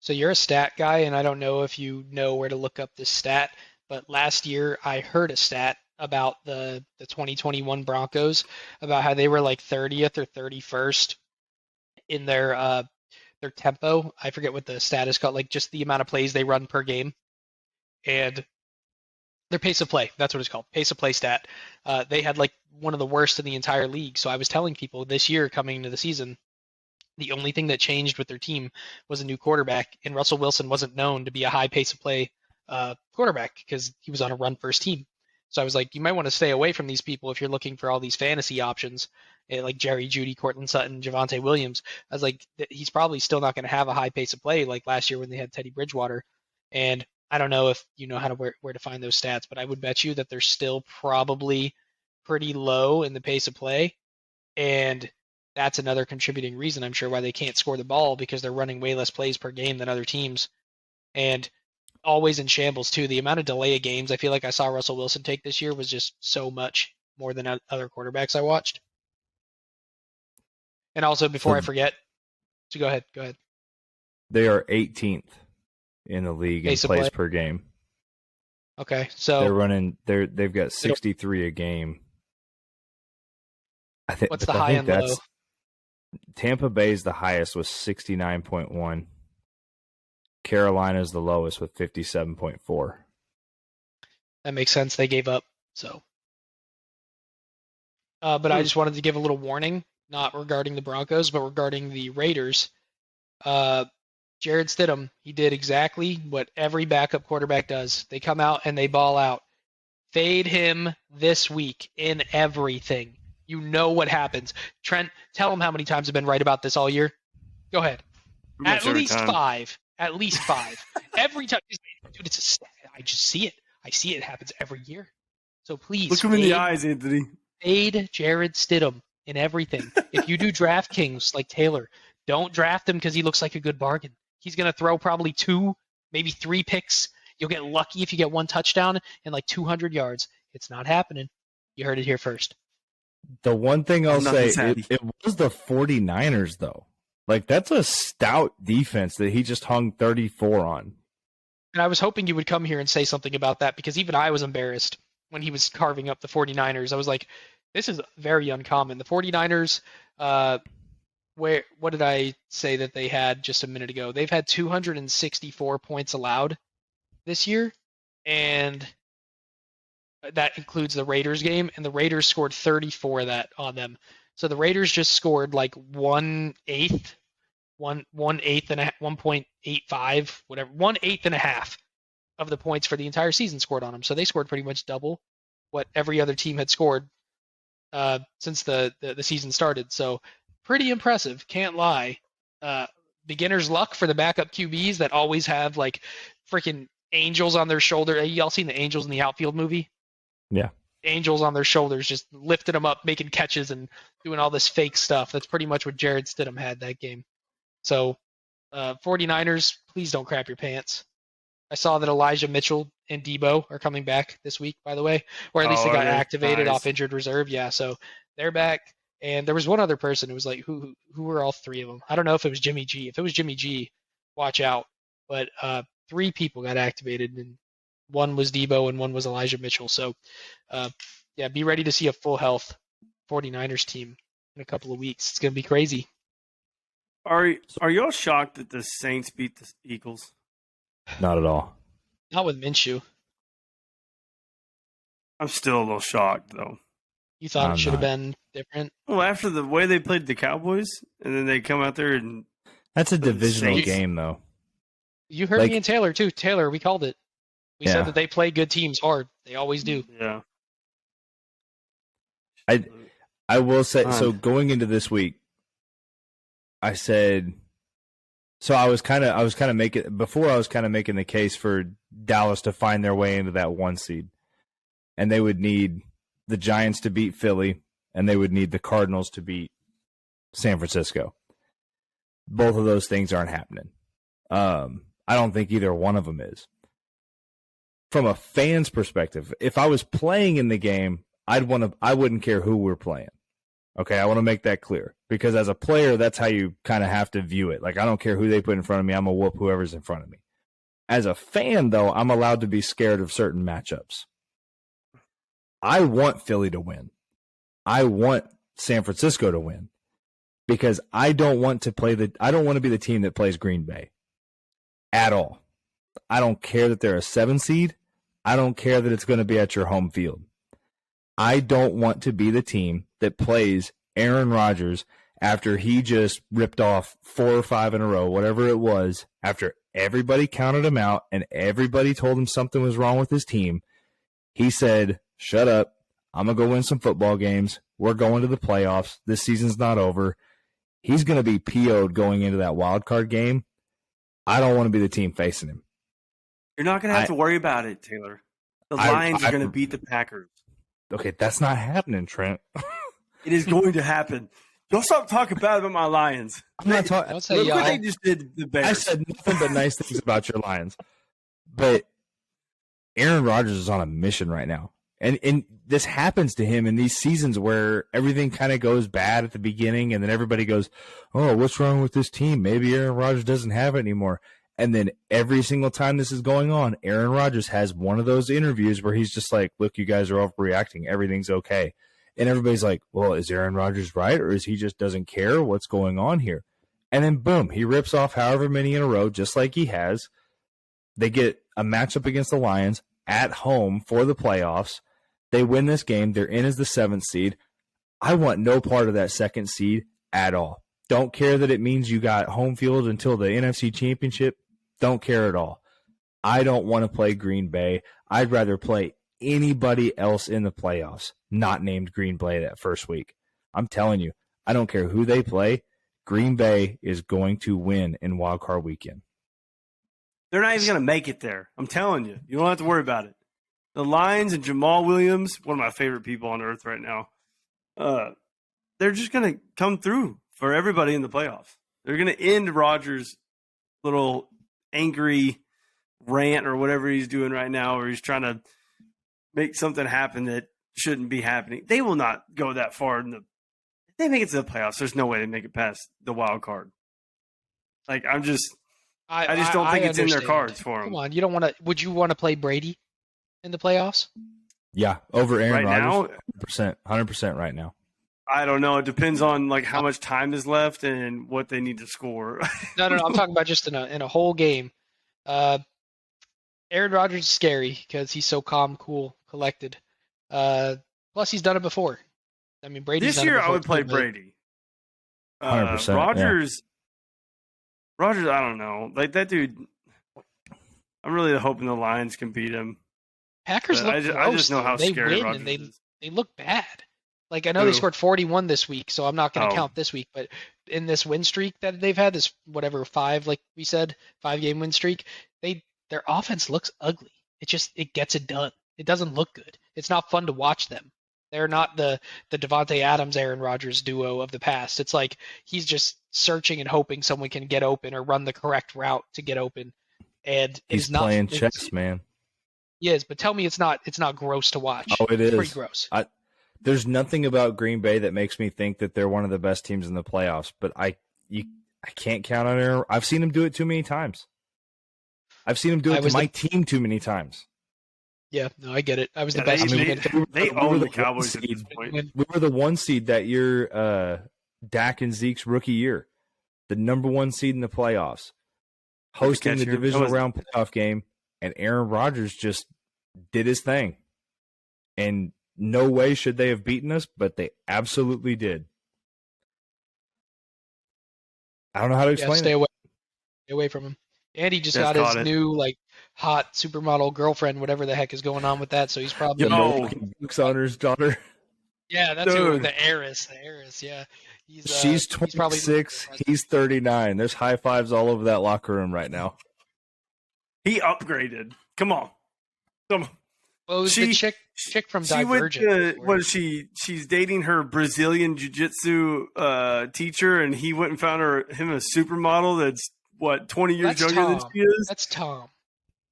So you're a stat guy, and I don't know if you know where to look up this stat, but last year I heard a stat about the 2021 Broncos, about how they were like 30th or 31st in their tempo. I forget what the stat is called, like just the amount of plays they run per game. And their pace of play, that's what it's called, pace of play stat. They had like one of the worst in the entire league. So I was telling people this year coming into the season, the only thing that changed with their team was a new quarterback, and Russell Wilson wasn't known to be a high pace of play quarterback because he was on a run first team. So I was like, you might want to stay away from these people if you're looking for all these fantasy options, like Jerry Jeudy, Courtland Sutton, Javonte Williams. I was like, he's probably still not going to have a high pace of play like last year when they had Teddy Bridgewater. And I don't know if you know how to where to find those stats, but I would bet you that they're still probably pretty low in the pace of play. And that's another contributing reason, I'm sure, why they can't score the ball, because they're running way less plays per game than other teams. And always in shambles, too. The amount of delay of games I feel like I saw Russell Wilson take this year was just so much more than other quarterbacks I watched. And also, before I forget, so go ahead. They are 18th in the league in Pace of plays play. per game. Okay, so They've got 63 a game. I think. what's the I high think and low? Tampa Bay's the highest with 69.1. Carolina's the lowest with 57.4. That makes sense. They gave up. So, but I just wanted to give a little warning, not regarding the Broncos, but regarding the Raiders. Jared Stidham, he did exactly what every backup quarterback does. They come out and they ball out. Fade him this week in everything. You know what happens. Trent, tell him how many times I've been right about this all year. Go ahead. Pretty much every time. 5. At least 5. Every time. Dude, it's a stat. I just see it. I see it happens every year. So please. Look him in the eyes, Anthony. Fade Jared Stidham in everything. If you do DraftKings like Taylor, don't draft him because he looks like a good bargain. He's going to throw probably 2, maybe 3 picks. You'll get lucky if you get 1 touchdown and like 200 yards. It's not happening. You heard it here first. The one thing I'll say, Nothing's happy. it was the 49ers, though. Like, that's a stout defense that he just hung 34 on. And I was hoping you would come here and say something about that because even I was embarrassed when he was carving up the 49ers. I was like, this is very uncommon. The 49ers, what did I say that they had just a minute ago? They've had 264 points allowed this year, and that includes the Raiders game, and the Raiders scored 34 of that on them. So the Raiders just scored like 1/8 and 1.85, whatever, 1/8 and a half of the points for the entire season scored on them. So they scored pretty much double what every other team had scored since the season started. So pretty impressive, can't lie. Beginner's luck for the backup QBs that always have like freaking angels on their shoulder. Y'all seen the Angels in the Outfield movie? Yeah. Angels on their shoulders, just lifting them up, making catches and doing all this fake stuff. That's pretty much what Jared Stidham had that game. So 49ers, please don't crap your pants. I saw that Elijah Mitchell and Debo are coming back this week, by the way, or at least they got activated off injured reserve. Yeah, so they're back. And there was one other person who was like, who were all 3 of them? I don't know if it was Jimmy G. If it was Jimmy G, watch out. But 3 people got activated, and 1 was Debo and 1 was Elijah Mitchell. So, yeah, be ready to see a full health 49ers team in a couple of weeks. It's going to be crazy. Are y'all shocked that the Saints beat the Eagles? Not at all. Not with Minshew. I'm still a little shocked, though. You thought I'm it should have not. been different? Well, after the way they played the Cowboys, and then they come out there and That's a The divisional Saints- game, though. You heard Like- me and Taylor, too. Taylor, we called it. We Yeah. said that they play good teams hard. They always do. yeah. I will say, Fun. so going into this week, I said, so I was kind of making the case for Dallas to find their way into that 1 seed, and they would need the Giants to beat Philly, and they would need the Cardinals to beat San Francisco. Both of those things aren't happening. I don't think either one of them is. From a fan's perspective, if I was playing in the game, I wouldn't care who we're playing. Okay, I want to make that clear. Because as a player, that's how you kind of have to view it. Like, I don't care who they put in front of me, I'm going to whoop whoever's in front of me. As a fan, though, I'm allowed to be scared of certain matchups. I want Philly to win. I want San Francisco to win. Because I don't want to be the team that plays Green Bay. At all. I don't care that they're a 7 seed. I don't care that it's going to be at your home field. I don't want to be the team that plays Aaron Rodgers after he just ripped off 4 or 5 in a row, whatever it was, after everybody counted him out and everybody told him something was wrong with his team. He said, shut up. I'm going to go win some football games. We're going to the playoffs. This season's not over. He's going to be PO'd going into that wild card game. I don't want to be the team facing him. You're not going to have to worry about it, Taylor. The Lions are going to beat the Packers. Okay, that's not happening, Trent. It is going to happen. Don't stop talking bad about my Lions. I'm not talking. Don't say Look what y'all. they just did to the Bears. I said nothing but nice things about your Lions. But Aaron Rodgers is on a mission right now. And this happens to him in these seasons where everything kind of goes bad at the beginning, and then everybody goes, "Oh, what's wrong with this team? Maybe Aaron Rodgers doesn't have it anymore." And then every single time this is going on, Aaron Rodgers has one of those interviews where he's just like, "Look, you guys are overreacting. Everything's okay." And everybody's like, "Well, is Aaron Rodgers right, or is he just doesn't care what's going on here?" And then boom, he rips off however many in a row, just like he has. They get a matchup against the Lions at home for the playoffs. They win this game. They're in as the 7th seed. I want no part of that 2nd seed at all. Don't care that it means you got home field until the NFC Championship. Don't care at all. I don't want to play Green Bay. I'd rather play anybody else in the playoffs, not named Green Bay that first week. I'm telling you, I don't care who they play. Green Bay is going to win in Wild Card Weekend. They're not even going to make it there. I'm telling you. You don't have to worry about it. The Lions and Jamal Williams, one of my favorite people on earth right now, they're just going to come through for everybody in the playoffs. They're going to end Rodgers' little angry rant or whatever he's doing right now, where he's trying to make something happen that shouldn't be happening. They will not go that far. If they make it to the playoffs, there's no way they make it past the wild card. Like, I just don't think it's in their cards for them. Come on, you don't want to. Would you want to play Brady in the playoffs? Yeah, over Aaron right Rodgers, 100% right now. I don't know. It depends on like how much time is left and what they need to score. No. I'm talking about just in a whole game. Aaron Rodgers is scary because he's so calm, cool, collected. Plus, he's done it before. I mean, Brady's this year I would play Brady. 100%. Rodgers, I don't know. Like that dude. I'm really hoping the Lions can beat him. Packers look gross. I just know how they scary win Rodgers and is. they look bad. Like, I know they scored 41 this week, so I'm not going to Oh. count this week. But in this win streak that they've had, this whatever 5-game win streak, their offense looks ugly. It gets it done. It doesn't look good. It's not fun to watch them. They're not the Devontae Adams, Aaron Rodgers duo of the past. It's like he's just searching and hoping someone can get open or run the correct route to get open. And He's playing chess, man. He is, but tell me it's not gross to watch. Oh, it is. It's pretty gross. There's nothing about Green Bay that makes me think that they're one of the best teams in the playoffs, but I can't count on Aaron. I've seen him do it too many times. I've seen him do it to my team too many times. Yeah, no, I get it. I was the best. They own the Cowboys at this point. We were the 1 seed that year, Dak and Zeke's rookie year, the number 1 seed in the playoffs, hosting the divisional round playoff game, and Aaron Rodgers just did his thing. And no way should they have beaten us, but they absolutely did. I don't know how to explain Stay it. away from him. And he just got his new hot supermodel girlfriend, whatever the heck is going on with that. So he's probably Luke's owner's daughter. Yeah, that's the heiress. The heiress, yeah. She's 26. He's 39. There's high fives all over that locker room right now. He upgraded. Come on. Well, the chick from Divergent. She's dating her Brazilian jiu-jitsu teacher, and he went and found him a supermodel that's 20 years younger than she is. That's Tom.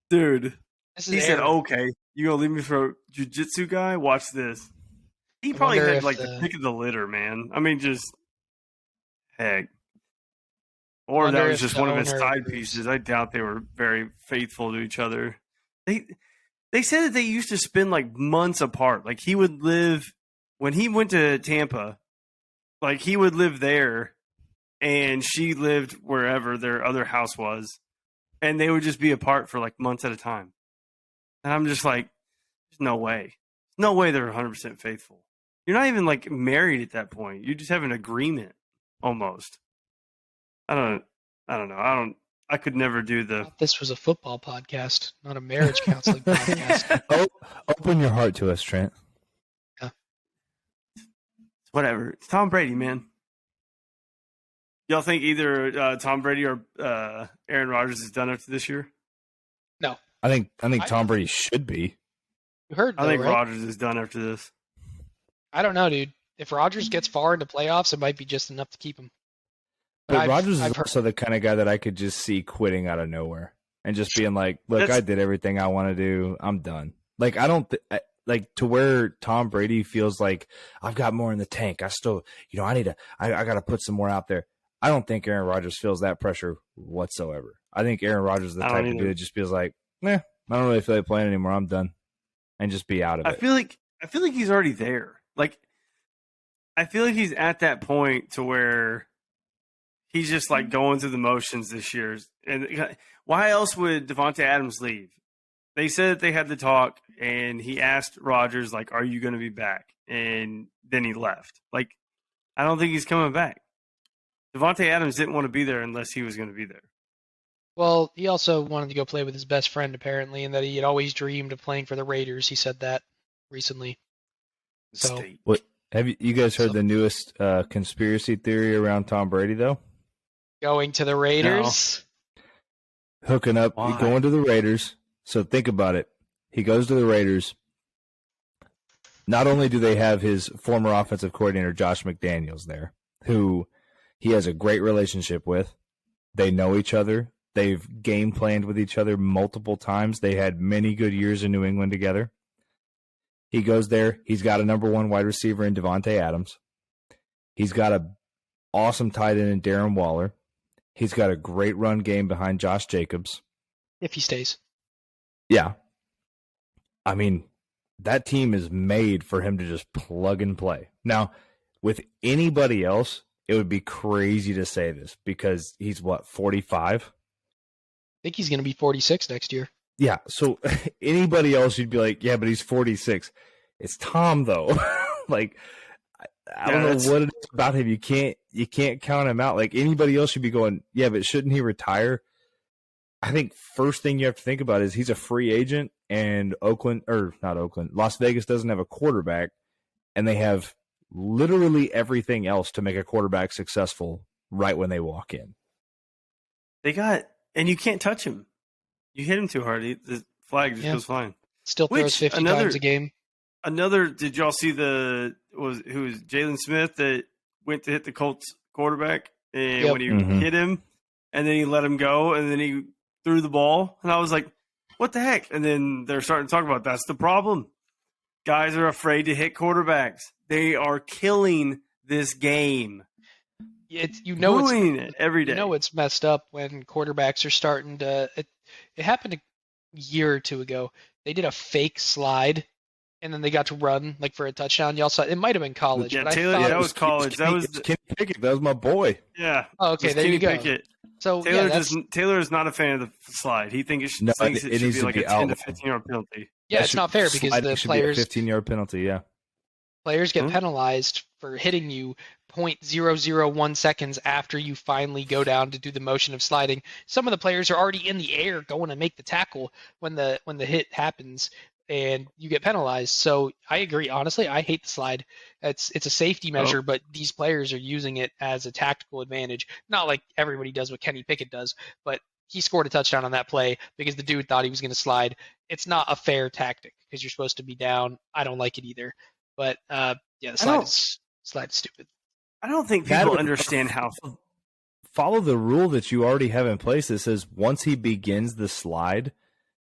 Dude. He Aaron. said, "Okay, you gonna leave me for a jiu-jitsu guy? Watch this." He probably had the pick of the litter, man. I mean, just heck. Or that was just one of his side pieces. I doubt they were very faithful to each other. They said that they used to spend like months apart. Like he would live when he went to Tampa, like he would live there and she lived wherever their other house was. And they would just be apart for like months at a time. And I'm just like, there's no way. There's no way they're 100% faithful. You're not even like married at that point. You just have an agreement almost. I don't know. I could never do This was a football podcast, not a marriage counseling podcast. Open your heart to us, Trent. Yeah. Whatever. It's Tom Brady, man. Y'all think either Tom Brady or Aaron Rodgers is done after this year? No. I think Tom Brady should be. You heard? I think Rodgers is done after this. I don't know, dude. If Rodgers gets far into playoffs, it might be just enough to keep him. But Rodgers is also the kind of guy that I could just see quitting out of nowhere and just being like, "Look, I did everything I want to do. I'm done." Like like to where Tom Brady feels like I've got more in the tank. I still, I got to put some more out there. I don't think Aaron Rodgers feels that pressure whatsoever. I think Aaron Rodgers is the type of dude that just feels like, I don't really feel like playing anymore. I'm done, and just be out of it. I feel like he's already there. Like, I feel like he's at that point to where he's just like going through the motions this year. And why else would Devontae Adams leave? They said that they had the talk, and he asked Rodgers, like, "Are you going to be back?" And then he left. Like, I don't think he's coming back. Devontae Adams didn't want to be there unless he was going to be there. Well, he also wanted to go play with his best friend, apparently, and that he had always dreamed of playing for the Raiders. He said that recently. So, what have you guys heard the newest conspiracy theory around Tom Brady, though? Going to the Raiders? No. Hooking up, going to the Raiders. So think about it. He goes to the Raiders. Not only do they have his former offensive coordinator, Josh McDaniels, there, who he has a great relationship with. They know each other. They've game planned with each other multiple times. They had many good years in New England together. He goes there. He's got a number one wide receiver in Devontae Adams. He's got an awesome tight end in Darren Waller. He's got a great run game behind Josh Jacobs. If he stays. Yeah. I mean, that team is made for him to just plug and play. Now, with anybody else, it would be crazy to say this because he's, 45? I think he's going to be 46 next year. Yeah, so anybody else, you'd be like, yeah, but he's 46. It's Tom, though. Like, I don't know what it is about him. You can't count him out. Like, anybody else should be going, yeah, but shouldn't he retire? I think first thing you have to think about is he's a free agent, and Las Vegas doesn't have a quarterback, and they have literally everything else to make a quarterback successful right when they walk in. And you can't touch him. You hit him too hard, the flag just goes flying. Still throws 50 times a game. Did y'all see who was Jalen Smith that went to hit the Colts quarterback, and when he hit him, and then he let him go, and then he threw the ball, and I was like, what the heck? And then they're starting to talk about that's the problem. Guys are afraid to hit quarterbacks. They are killing this game. Ruining it every day. You know it's messed up when quarterbacks are starting to. It happened a year or two ago. They did a fake slide, and then they got to run like for a touchdown. Y'all saw it might have been college. Yeah, but Taylor, that was college. That was Kenny Pickett. That was my boy. Yeah. Oh, okay. There you go. Pickett. So Taylor is not a fan of the slide. He thinks it should be like a 10 to 15-yard penalty. Yeah, it's not fair because the players 15-yard penalty. Yeah. Players get penalized for hitting you 0.001 seconds after you finally go down to do the motion of sliding. Some of the players are already in the air going to make the tackle when the hit happens, and you get penalized. So I agree. Honestly, I hate the slide. It's a safety measure, but these players are using it as a tactical advantage. Not like everybody does what Kenny Pickett does, but he scored a touchdown on that play because the dude thought he was going to slide. It's not a fair tactic because you're supposed to be down. I don't like it either. But the slide is stupid. I don't think people understand how. Follow the rule that you already have in place that says once he begins the slide,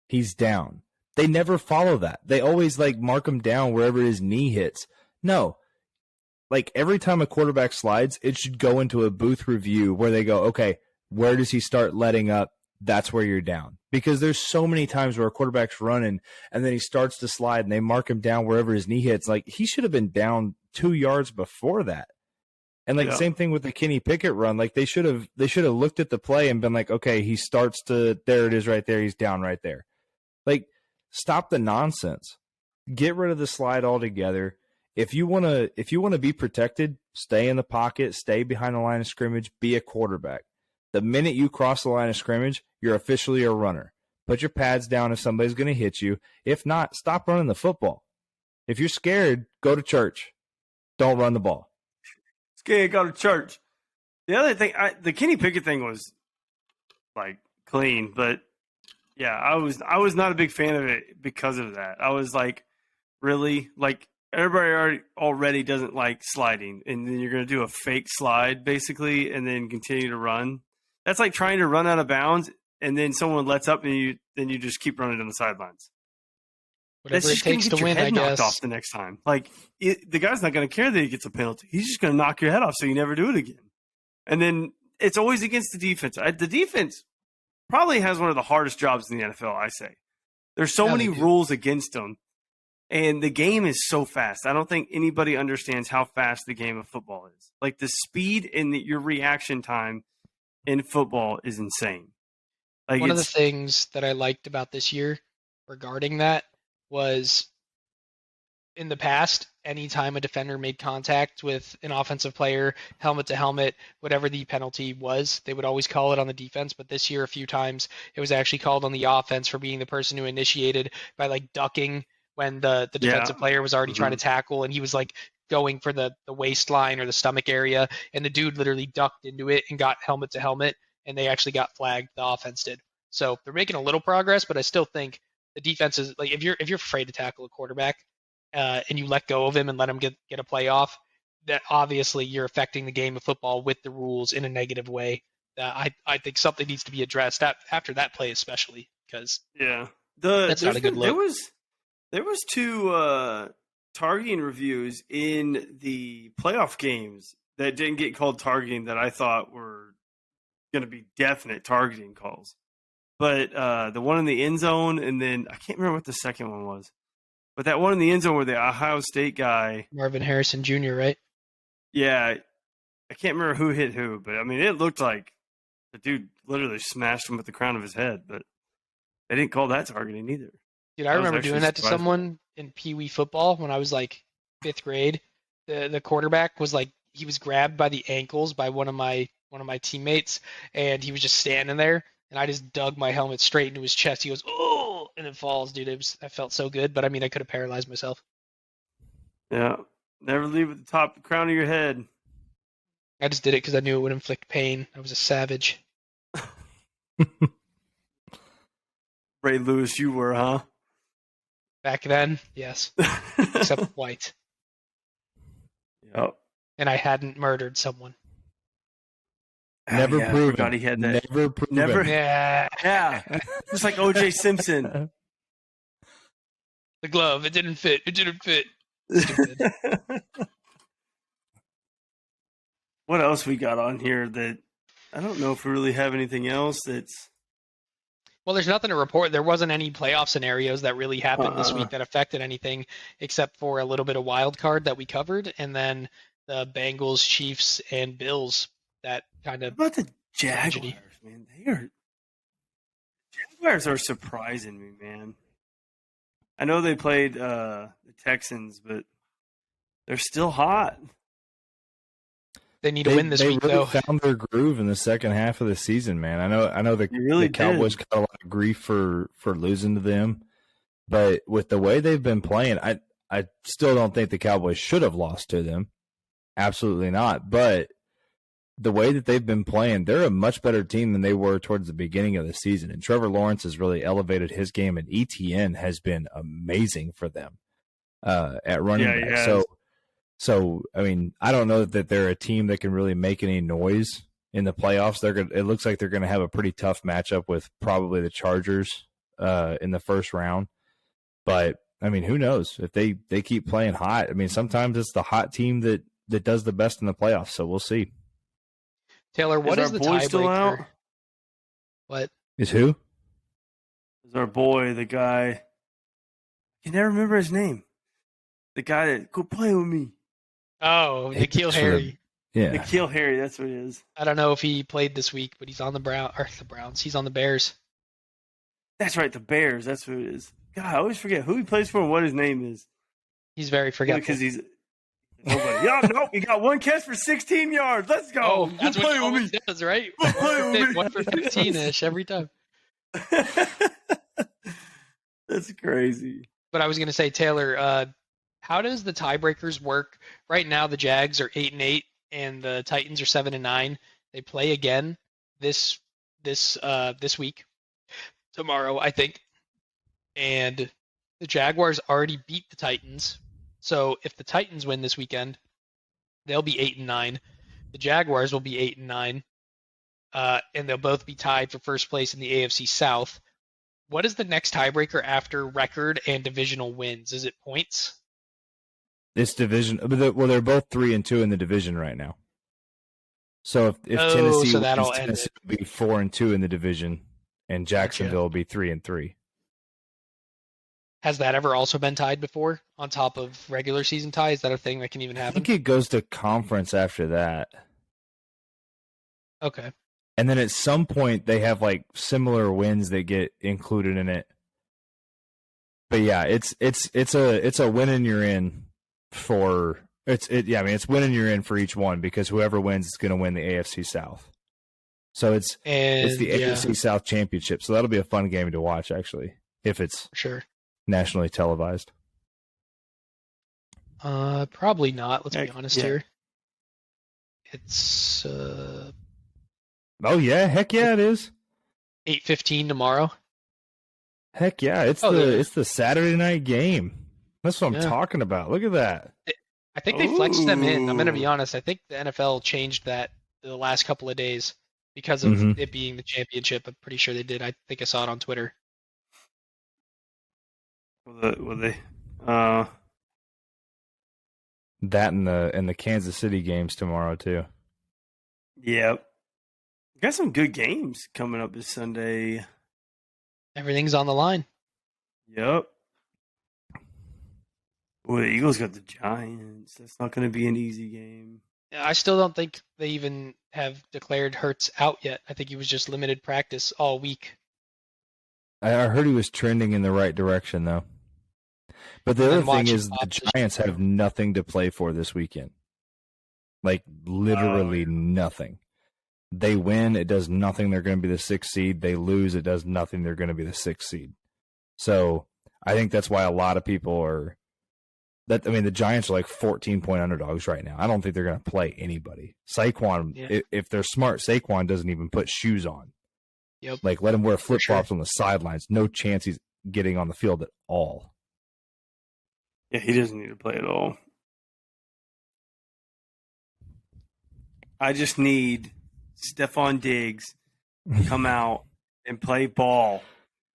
he's down. They never follow that. They always mark him down wherever his knee hits. No. Every time a quarterback slides, it should go into a booth review where they go, okay, where does he start letting up? That's where you're down. Because there's so many times where a quarterback's running and then he starts to slide and they mark him down wherever his knee hits. He should have been down 2 yards before that. And same thing with the Kenny Pickett run. They should have looked at the play and been like, okay, he starts to, there it is right there. He's down right there. Stop the nonsense. Get rid of the slide altogether. If you want to be protected, stay in the pocket, stay behind the line of scrimmage, be a quarterback. The minute you cross the line of scrimmage, you're officially a runner. Put your pads down if somebody's going to hit you. If not, stop running the football. If you're scared, go to church. Don't run the ball. Scared, go to church. The other thing, the Kenny Pickett thing was clean, but yeah, I was not a big fan of it because of that. I was really? Everybody already doesn't like sliding, and then you're going to do a fake slide basically, and then continue to run. That's like trying to run out of bounds, and then someone lets up, and you just keep running down the sidelines. Whatever That's it just going to takes get to your win, head I knocked guess. off the next time. Like, the guy's not going to care that he gets a penalty. He's just going to knock your head off so you never do it again. And then it's always against the defense. The defense probably has one of the hardest jobs in the NFL, I say. There's so Yeah, many they do. rules against them, and the game is so fast. I don't think anybody understands how fast the game of football is. Like, the speed and your reaction time in football is insane. Like, One of the things that I liked about this year regarding that was in the past, anytime a defender made contact with an offensive player, helmet to helmet, whatever the penalty was, they would always call it on the defense. But this year, a few times, it was actually called on the offense for being the person who initiated by like ducking when the defensive player was already trying to tackle, and he was like going for the waistline or the stomach area, and the dude literally ducked into it and got helmet to helmet, and they actually got flagged. The offense did. So they're making a little progress, but I still think the defense is like if you're afraid to tackle a quarterback, and you let go of him and let him get a play off, that obviously you're affecting the game of football with the rules in a negative way. I think something needs to be addressed after that play, especially because that's not a good look. There was two targeting reviews in the playoff games that didn't get called targeting that I thought were going to be definite targeting calls. But the one in the end zone, and then I can't remember what the second one was. But that one in the end zone where the Ohio State guy, Marvin Harrison Jr., right? Yeah, I can't remember who hit who, but I mean, it looked like the dude literally smashed him with the crown of his head. But they didn't call that targeting either. Dude, I remember doing that to someone in Pee Wee football when I was like 5th grade. The quarterback was like he was grabbed by the ankles by one of my teammates, and he was just standing there. And I just dug my helmet straight into his chest. He goes, "Oh!" and it falls, dude. I felt so good, but I mean, I could have paralyzed myself. Yeah, never leave at the top crown of your head. I just did it because I knew it would inflict pain. I was a savage. Ray Lewis, you were, huh? Back then, yes. Except white. Yep. And I hadn't murdered someone. Never proven. I forgot he had that. Never proven. Never. Yeah. Just like O.J. Simpson. The glove, it didn't fit. It didn't fit. Stupid. What else we got on here that I don't know if we really have anything else that's. Well, there's nothing to report. There wasn't any playoff scenarios that really happened this week that affected anything except for a little bit of wild card that we covered, and then the Bengals, Chiefs, and Bills that kind of. What about the Jaguars, tragedy. man? Jaguars are surprising me, man. I know they played the Texans, but they're still hot. They need to win this week, really though. Found their groove in the second half of the season, man. I know the Cowboys got a lot of grief for losing to them, but with the way they've been playing, I still don't think the Cowboys should have lost to them. Absolutely not. But the way that they've been playing, they're a much better team than they were towards the beginning of the season. And Trevor Lawrence has really elevated his game, and ETN has been amazing for them at running back. Yeah. So, I mean, I don't know that they're a team that can really make any noise in the playoffs. It looks like they're going to have a pretty tough matchup with probably the Chargers in the first round. But, I mean, who knows? If they keep playing hot, I mean, sometimes it's the hot team that does the best in the playoffs. So wew see. Taylor, what is the tiebreaker? What? Is who? Is our boy, the guy. I can never remember his name. The guy that, go play with me. Oh, N'Keal Harry. Yeah. N'Keal Harry, that's what it is. I don't know if he played this week, but he's on the Browns. He's on the Bears. That's right, the Bears. That's what it is. God, I always forget who he plays for and what his name is. He's very forgetful. Because he's nobody. Nope. He got one catch for 16 yards. Let's go. Oh, that's play what he with me. does, right? Play with me. 1 for 15-ish every time. That's crazy. But I was going to say, Taylor, how does the tiebreakers work? Right now, the Jags are 8-8, and the Titans are 7-9. They play again this week, tomorrow, I think. And the Jaguars already beat the Titans. So if the Titans win this weekend, they'll be 8-9. The Jaguars will be 8-9, and they'll both be tied for first place in the AFC South. what is the next tiebreaker after record and divisional wins? Is it points? This division, well, they're both 3-2 in the division right now. So if Oh, Tennessee so wins, that'll end Tennessee it. will be 4-2 in the division, and Jacksonville will be 3-3. Has that ever also been tied before on top of regular season tie? Is that a thing that can even I happen? think it goes to conference after that. Okay. And then at some point they have like similar wins that get included in it. But yeah, it's a win and you're in for it's win and you're in for each one, because whoever wins is going to win the AFC South. So it's the AFC South Championship. So that'll be a fun game to watch, actually, if it's Sure. nationally televised. Probably not. Let's be honest yeah. here. It's Oh yeah, heck yeah, it is. 8:15 tomorrow. Heck yeah, it's the Saturday night game. That's what I'm talking about. Look at that. I think they flexed them in. I'm going to be honest. I think the NFL changed that the last couple of days because of it being the championship. I'm pretty sure they did. I think I saw it on Twitter. Will they? That and the Kansas City games tomorrow too. Yep. Got some good games coming up this Sunday. Everything's on the line. Yep. Well, the Eagles got the Giants. That's not going to be an easy game. I still don't think they even have declared Hurts out yet. I think he was just limited practice all week. I heard he was trending in the right direction, though. But the other thing is the Giants have nothing to play for this weekend. Like, literally nothing. They win, it does nothing. They're going to be the 6th seed. They lose, it does nothing. They're going to be the 6th seed. So I think that's why a lot of people are – the Giants are like 14-point underdogs right now. I don't think they're going to play anybody. Saquon, if they're smart, Saquon doesn't even put shoes on. Yep. Like, let him wear flip-flops on the sidelines. No chance he's getting on the field at all. Yeah, he doesn't need to play at all. I just need Stephon Diggs to come out and play ball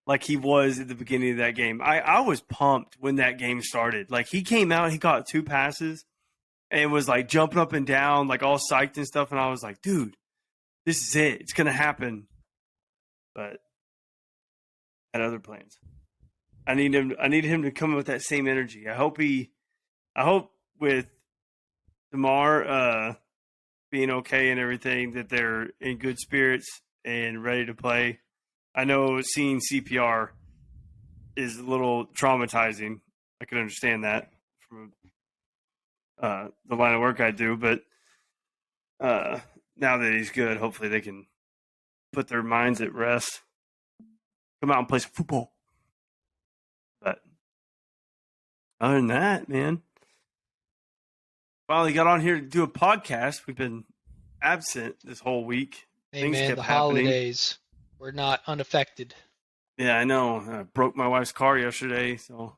like he was at the beginning of that game. I was pumped when that game started. Like, he came out, he caught 2 passes and was like jumping up and down, like all psyched and stuff. And I was like, dude, this is it. It's going to happen. But I had other plans. I need him to come with that same energy. I hope with DeMar being okay and everything, that they're in good spirits and ready to play. I know seeing CPR is a little traumatizing. I can understand that from the line of work I do, but now that he's good, hopefully they can put their minds at rest, come out and play some football. But other than that, man, finally got on here to do a podcast. We've been absent this whole week. Hey, Things man, kept the happening. holidays were not unaffected. Yeah, I know. I broke my wife's car yesterday, so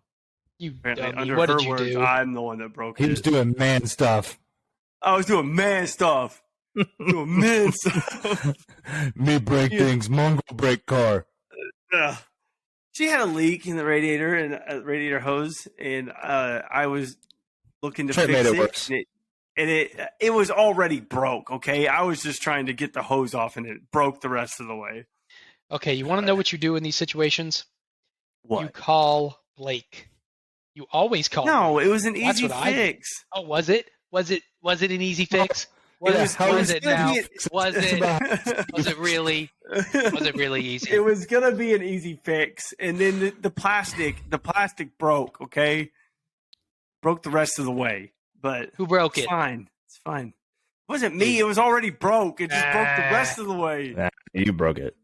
You apparently dummy. under What her did you words, do? I'm the one that broke He it. was doing man stuff. I was doing man stuff. Doing man stuff. Me break things, Mongol break car. She had a leak in the radiator and a radiator hose, and I was looking to Trey fix made it it. worse. And it was already broke, okay? I was just trying to get the hose off, and it broke the rest of the way. Okay, you want to know what you do in these situations? What? You call Blake. You always call. No, Blake. it was an That's easy what I did. fix. Oh, was it? Was it an easy fix? It was it now? Was it really? Was it really easy? It was gonna be an easy fix, and then the plastic broke. Okay, broke the rest of the way, but Who broke it's it? fine. It's fine. It wasn't me. It was already broke. It just broke the rest of the way. Nah, you broke it.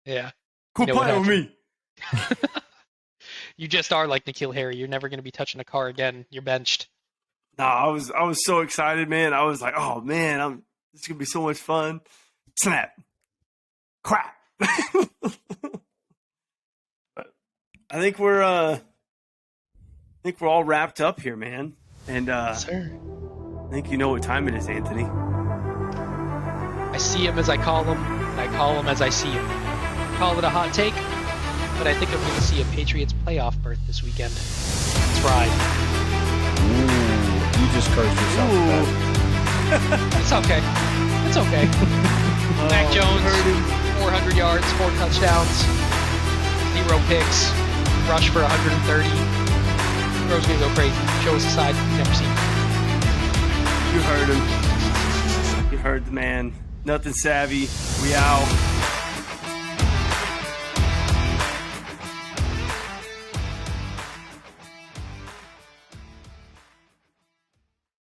Yeah. Quit You know what playing with me. You just are like N'Keal Harry. You're never going to be touching a car again. You're benched. No, I was so excited, man. I was like, oh man, this is gonna be so much fun. Snap, crap. But I think we're all wrapped up here, man. And Sir. I think you know what time it is, Anthony. I see him as I call him, and I call him as I see him. Call it a hot take. but I think I'm going to see a Patriots playoff berth this weekend. Let's ride. Ooh, you just cursed yourself. with that. It's okay. It's okay. Mac Jones, 400 yards, 4 touchdowns, 0 picks, rush for 130. Bro's going to go crazy. Show us a side we've never seen. You heard him. You heard the man. Nothing savvy. We out.